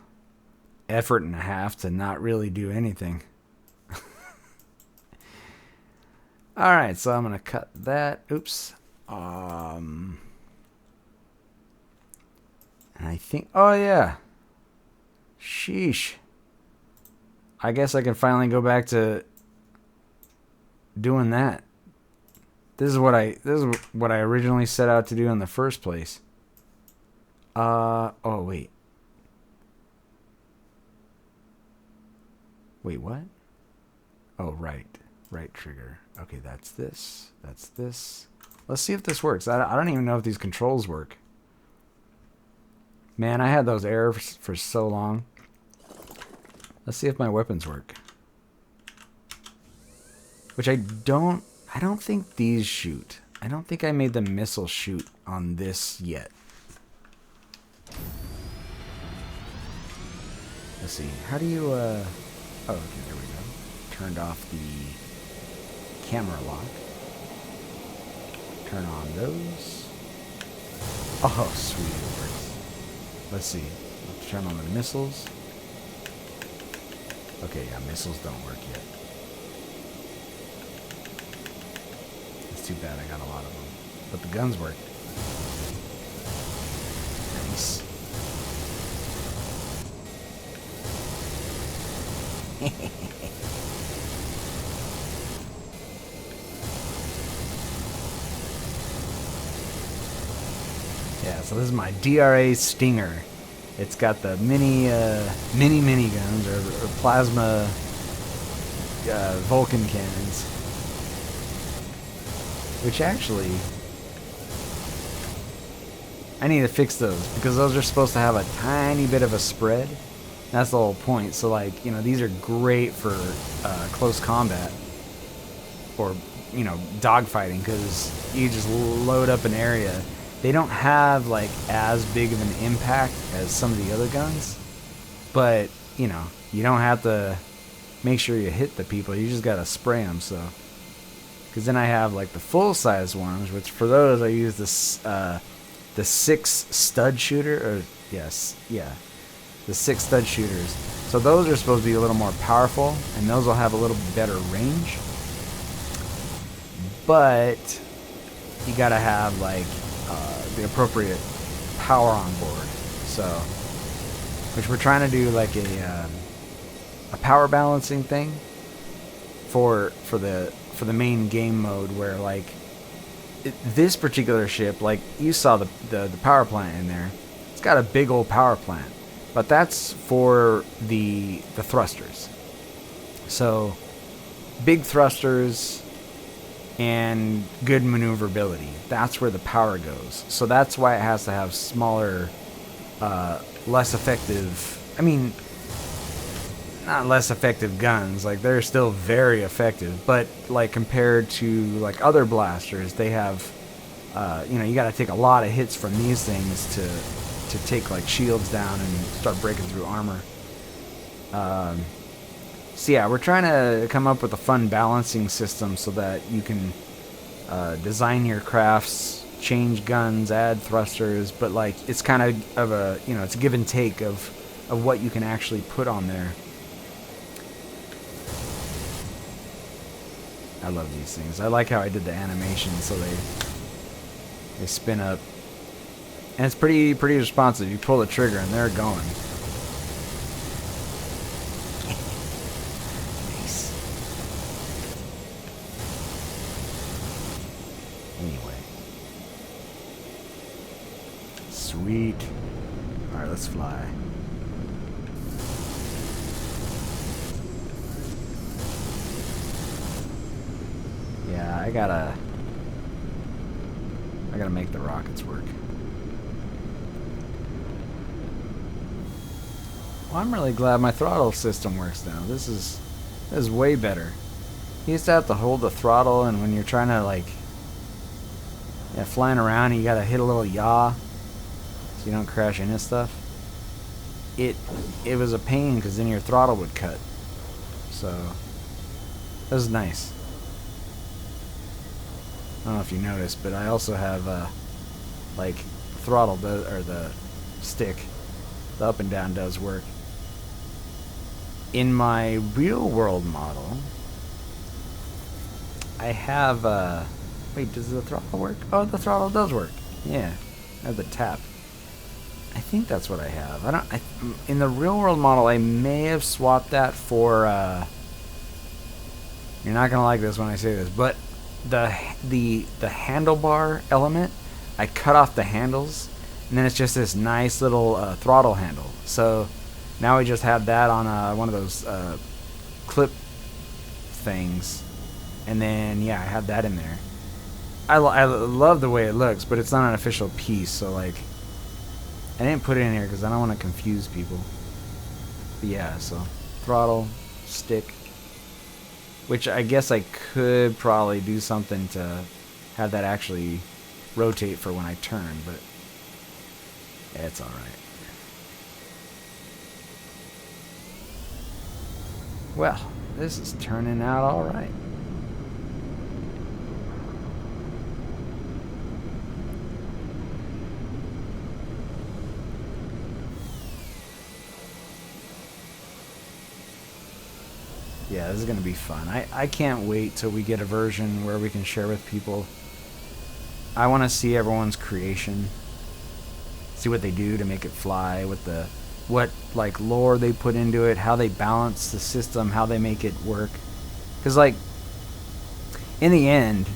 effort and a half to not really do anything. Alright, so I'm going to cut that. Oops. And I think... Oh, yeah. Sheesh. I guess I can finally go back to doing that. This is what I originally set out to do in the first place. Oh, wait. Wait, what? Oh, right. Right trigger. Okay, that's this. That's this. Let's see if this works. I don't even know if these controls work. Man, I had those errors for so long. Let's see if my weapons work. Which I don't think these shoot. I don't think I made the missile shoot on this yet. Let's see. How do you, oh, okay, there we go. Turned off the camera lock. Turn on those. Oh, sweet, it works. Let's see. Let's turn on the missiles. Okay, yeah, missiles don't work yet. It's too bad I got a lot of them. But the guns work. Nice. Yeah, so this is my DRA Stinger. It's got the mini guns or plasma Vulcan cannons, which actually I need to fix those because those are supposed to have a tiny bit of a spread. That's the whole point. So like, you know, these are great for close combat or, you know, dogfighting because you just load up an area. They don't have like as big of an impact as some of the other guns, but you know, you don't have to make sure you hit the people. You just gotta spray them. So, because then I have like the full size ones, which for those I use this the 6 stud shooter, or yes, yeah, the 6 stud shooters. So those are supposed to be a little more powerful, and those will have a little better range. But you gotta have like the appropriate power on board. So, which we're trying to do like a power balancing thing for the main game mode, where like this particular ship, like you saw the power plant in there, it's got a big old power plant, but that's for the thrusters. So big thrusters and good maneuverability, that's where the power goes. So that's why it has to have smaller, less effective, I mean, not less effective guns, like they're still very effective, but like compared to like other blasters, they have, you know, you got to take a lot of hits from these things to take like shields down and start breaking through armor. So yeah, we're trying to come up with a fun balancing system so that you can design your crafts, change guns, add thrusters, but like it's kind of a, you know, it's a give and take of what you can actually put on there. I love these things. I like how I did the animation so they spin up, and it's pretty responsive. You pull the trigger and they're going. Sweet. Alright, let's fly. Yeah, I gotta make the rockets work. Well, I'm really glad my throttle system works now. This is way better. You used to have to hold the throttle, and when you're trying to like, yeah, flying around, you gotta hit a little yaw so you don't crash into stuff. It was a pain because then your throttle would cut. So that was nice. I don't know if you noticed, but I also have like throttle or the stick, the up and down does work. In my real world model, I have wait, does the throttle work? Oh, the throttle does work. Yeah, I have the tap. I think that's what I have. In the real world model, I may have swapped that for you're not gonna like this when I say this, but the handlebar element, I cut off the handles, and then it's just this nice little throttle handle. So now we just have that on one of those clip things, and then yeah, I have that in there. I love the way it looks, but it's not an official piece, so like I didn't put it in here because I don't want to confuse people. But yeah, so throttle, stick, which I guess I could probably do something to have that actually rotate for when I turn, but it's alright. Well, this is turning out alright. Yeah, this is going to be fun. I can't wait till we get a version where we can share with people. I want to see everyone's creation. See what they do to make it fly, what like lore they put into it, how they balance the system, how they make it work. Cuz like in the end,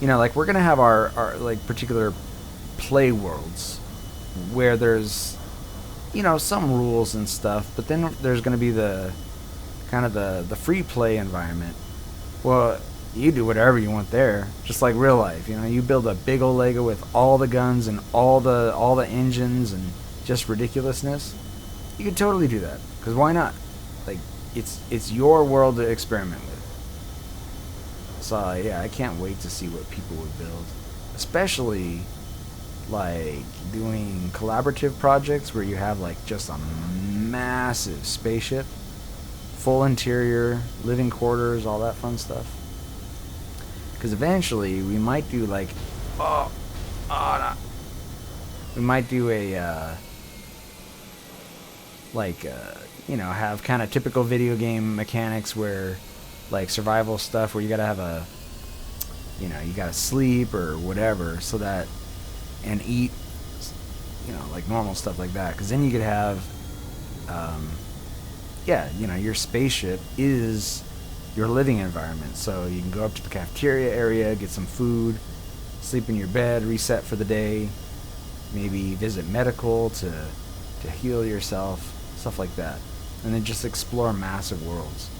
you know, like we're going to have our like particular play worlds where there's, you know, some rules and stuff, but then there's going to be the kind of the free play environment. Well, you do whatever you want there, just like real life. You know, you build a big old Lego with all the guns and all the engines and just ridiculousness. You could totally do that, because why not? Like, it's your world to experiment with. So yeah, I can't wait to see what people would build, especially like doing collaborative projects where you have like just a massive spaceship, full interior, living quarters, all that fun stuff. Because eventually we might do like, we might do a you know, have kind of typical video game mechanics where like survival stuff where you gotta have a, you know, you gotta sleep or whatever, so that, and eat, you know, like normal stuff like that. Because then you could have yeah, you know, your spaceship is your living environment. So you can go up to the cafeteria area, get some food, sleep in your bed, reset for the day, maybe visit medical to heal yourself, stuff like that. And then just explore massive worlds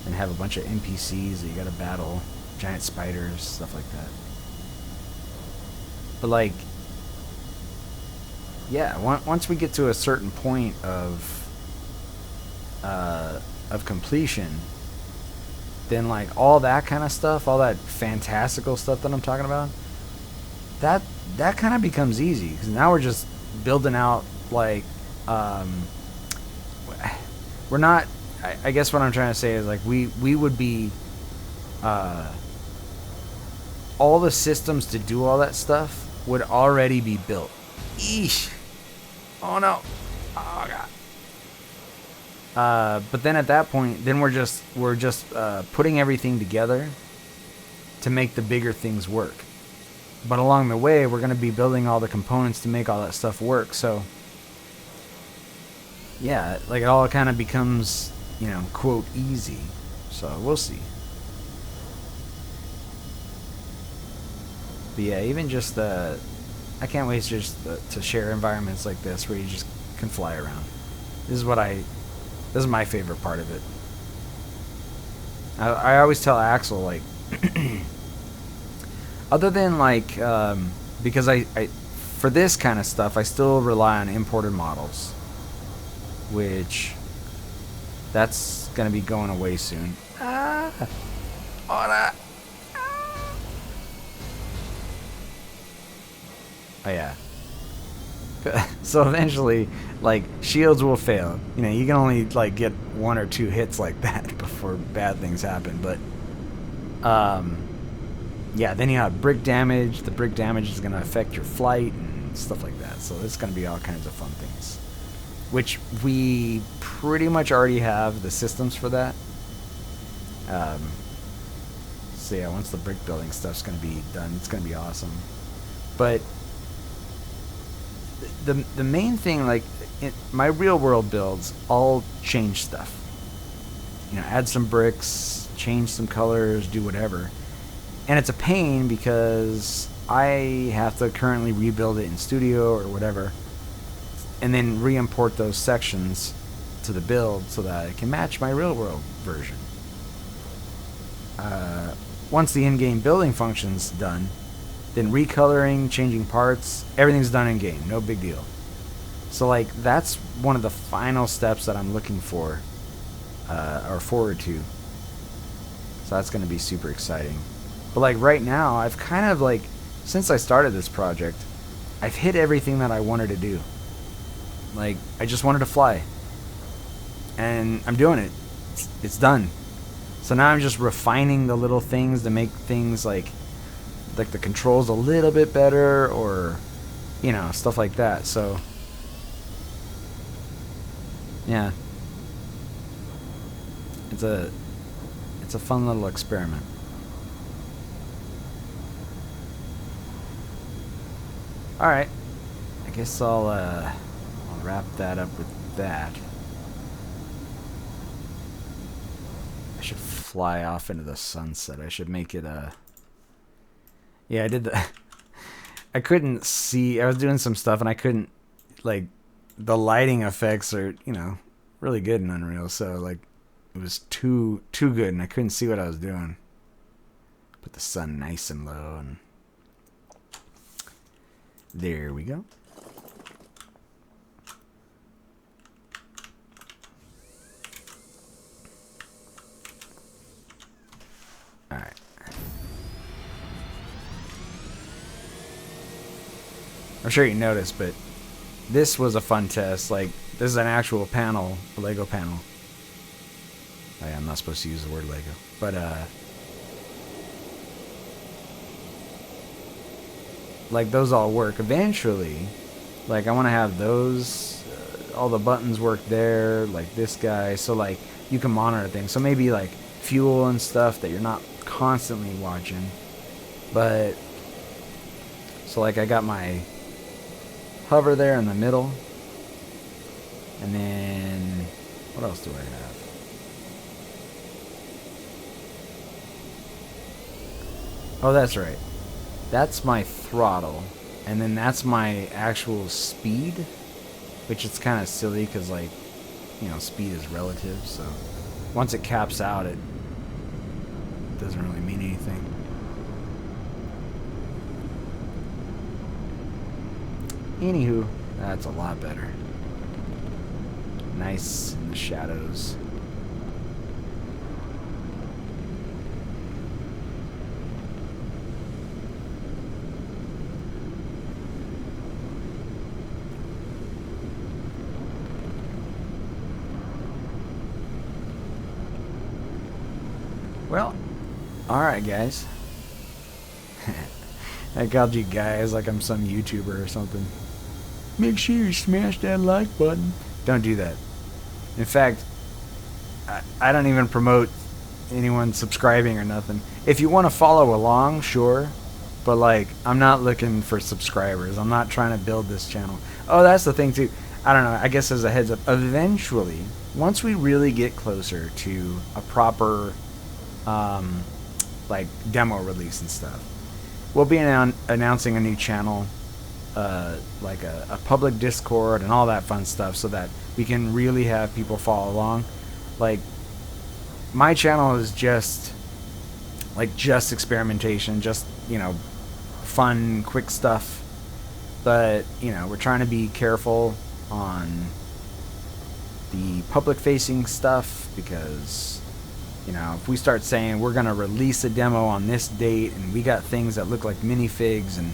and have a bunch of NPCs that you gotta battle, giant spiders, stuff like that. But like, yeah, once we get to a certain point of completion, then like all that kind of stuff, all that fantastical stuff that I'm talking about, that kind of becomes easy, because now we're just building out like we're not, I guess what I'm trying to say is like we would be all the systems to do all that stuff would already be built. Eesh. Oh no. Oh god. But then at that point, then we're just putting everything together to make the bigger things work. But along the way, we're going to be building all the components to make all that stuff work. So yeah, like it all kind of becomes, you know, quote, easy. So we'll see. But yeah, even just I can't wait to share environments like this where you just can fly around. This is my favorite part of it. I always tell Axel, like, other than like, because I for this kind of stuff, I still rely on imported models, which that's gonna be going away soon. Oh yeah. So eventually, like, shields will fail. You know, you can only like get 1 or 2 hits like that before bad things happen. But yeah, then you have brick damage. The brick damage is going to affect your flight and stuff like that. So it's going to be all kinds of fun things, which we pretty much already have the systems for that. So yeah, once the brick building stuff's going to be done, it's going to be awesome. But the main thing, like, my real world builds all change stuff. You know, add some bricks, change some colors, do whatever. And it's a pain because I have to currently rebuild it in Studio or whatever, and then re-import those sections to the build so that it can match my real world version. Once the in-game building function's done, then recoloring, changing parts, everything's done in-game, no big deal. So like that's one of the final steps that I'm looking for, or forward to. So that's going to be super exciting. But like right now, I've kind of like, since I started this project, I've hit everything that I wanted to do. Like I just wanted to fly, and I'm doing it. It's done. So now I'm just refining the little things to make things like the controls a little bit better, or you know, stuff like that. So yeah, it's a fun little experiment. All right, I guess I'll wrap that up with that. I should fly off into the sunset. I should make it a. Yeah, I did the. I couldn't see. I was doing some stuff and I couldn't, like, the lighting effects are, you know, really good in Unreal. So like, it was too good and I couldn't see what I was doing. Put the sun nice and low and there we go. All right. I'm sure you noticed, but this was a fun test. Like, this is an actual panel, a Lego panel. Oh, yeah, I'm not supposed to use the word Lego, but like those all work. Eventually, like I want to have those, all the buttons work there, like this guy, so like you can monitor things. So maybe like fuel and stuff that you're not constantly watching, but so like I got my hover there in the middle, and then what else do I have? Oh, that's right. That's my throttle, and then that's my actual speed, which is kind of silly because, like, you know, speed is relative. So once it caps out, it doesn't really mean anything. Anywho, that's a lot better. Nice in the shadows. Well, alright guys. I called you guys like I'm some YouTuber or something. Make sure you smash that like button. Don't do that. In fact, I don't even promote anyone subscribing or nothing. If you want to follow along, sure. But like, I'm not looking for subscribers. I'm not trying to build this channel. Oh, that's the thing too. I don't know. I guess as a heads up, eventually, once we really get closer to a proper like demo release and stuff, we'll be announcing a new channel, like a public Discord and all that fun stuff, so that we can really have people follow along. Like, my channel is just experimentation, just, you know, fun, quick stuff. But, you know, we're trying to be careful on the public facing stuff, because, you know, if we start saying we're going to release a demo on this date and we got things that look like minifigs and,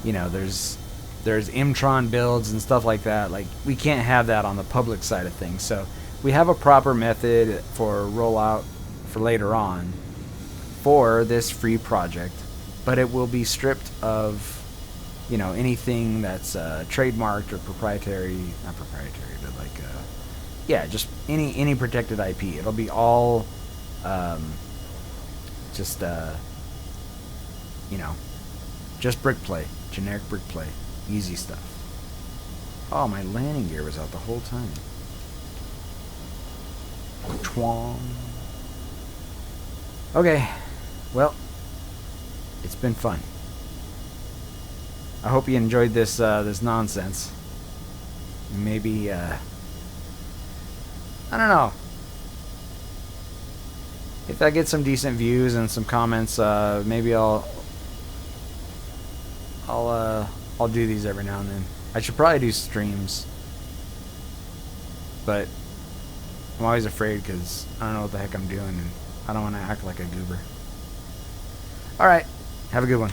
you know, there's Imtron builds and stuff like that, like, we can't have that on the public side of things. So we have a proper method for rollout for later on for this free project, but it will be stripped of, you know, anything that's trademarked or proprietary, not proprietary, but like, yeah, just any protected IP. It'll be all just, you know, just brick play, generic brick play, easy stuff. Oh, my landing gear was out the whole time. Twang. Okay, well, it's been fun. I hope you enjoyed this this nonsense. Maybe I don't know. If I get some decent views and some comments, maybe I'll do these every now and then. I should probably do streams but I'm always afraid because I don't know what the heck I'm doing, and I don't want to act like a goober. Alright, have a good one.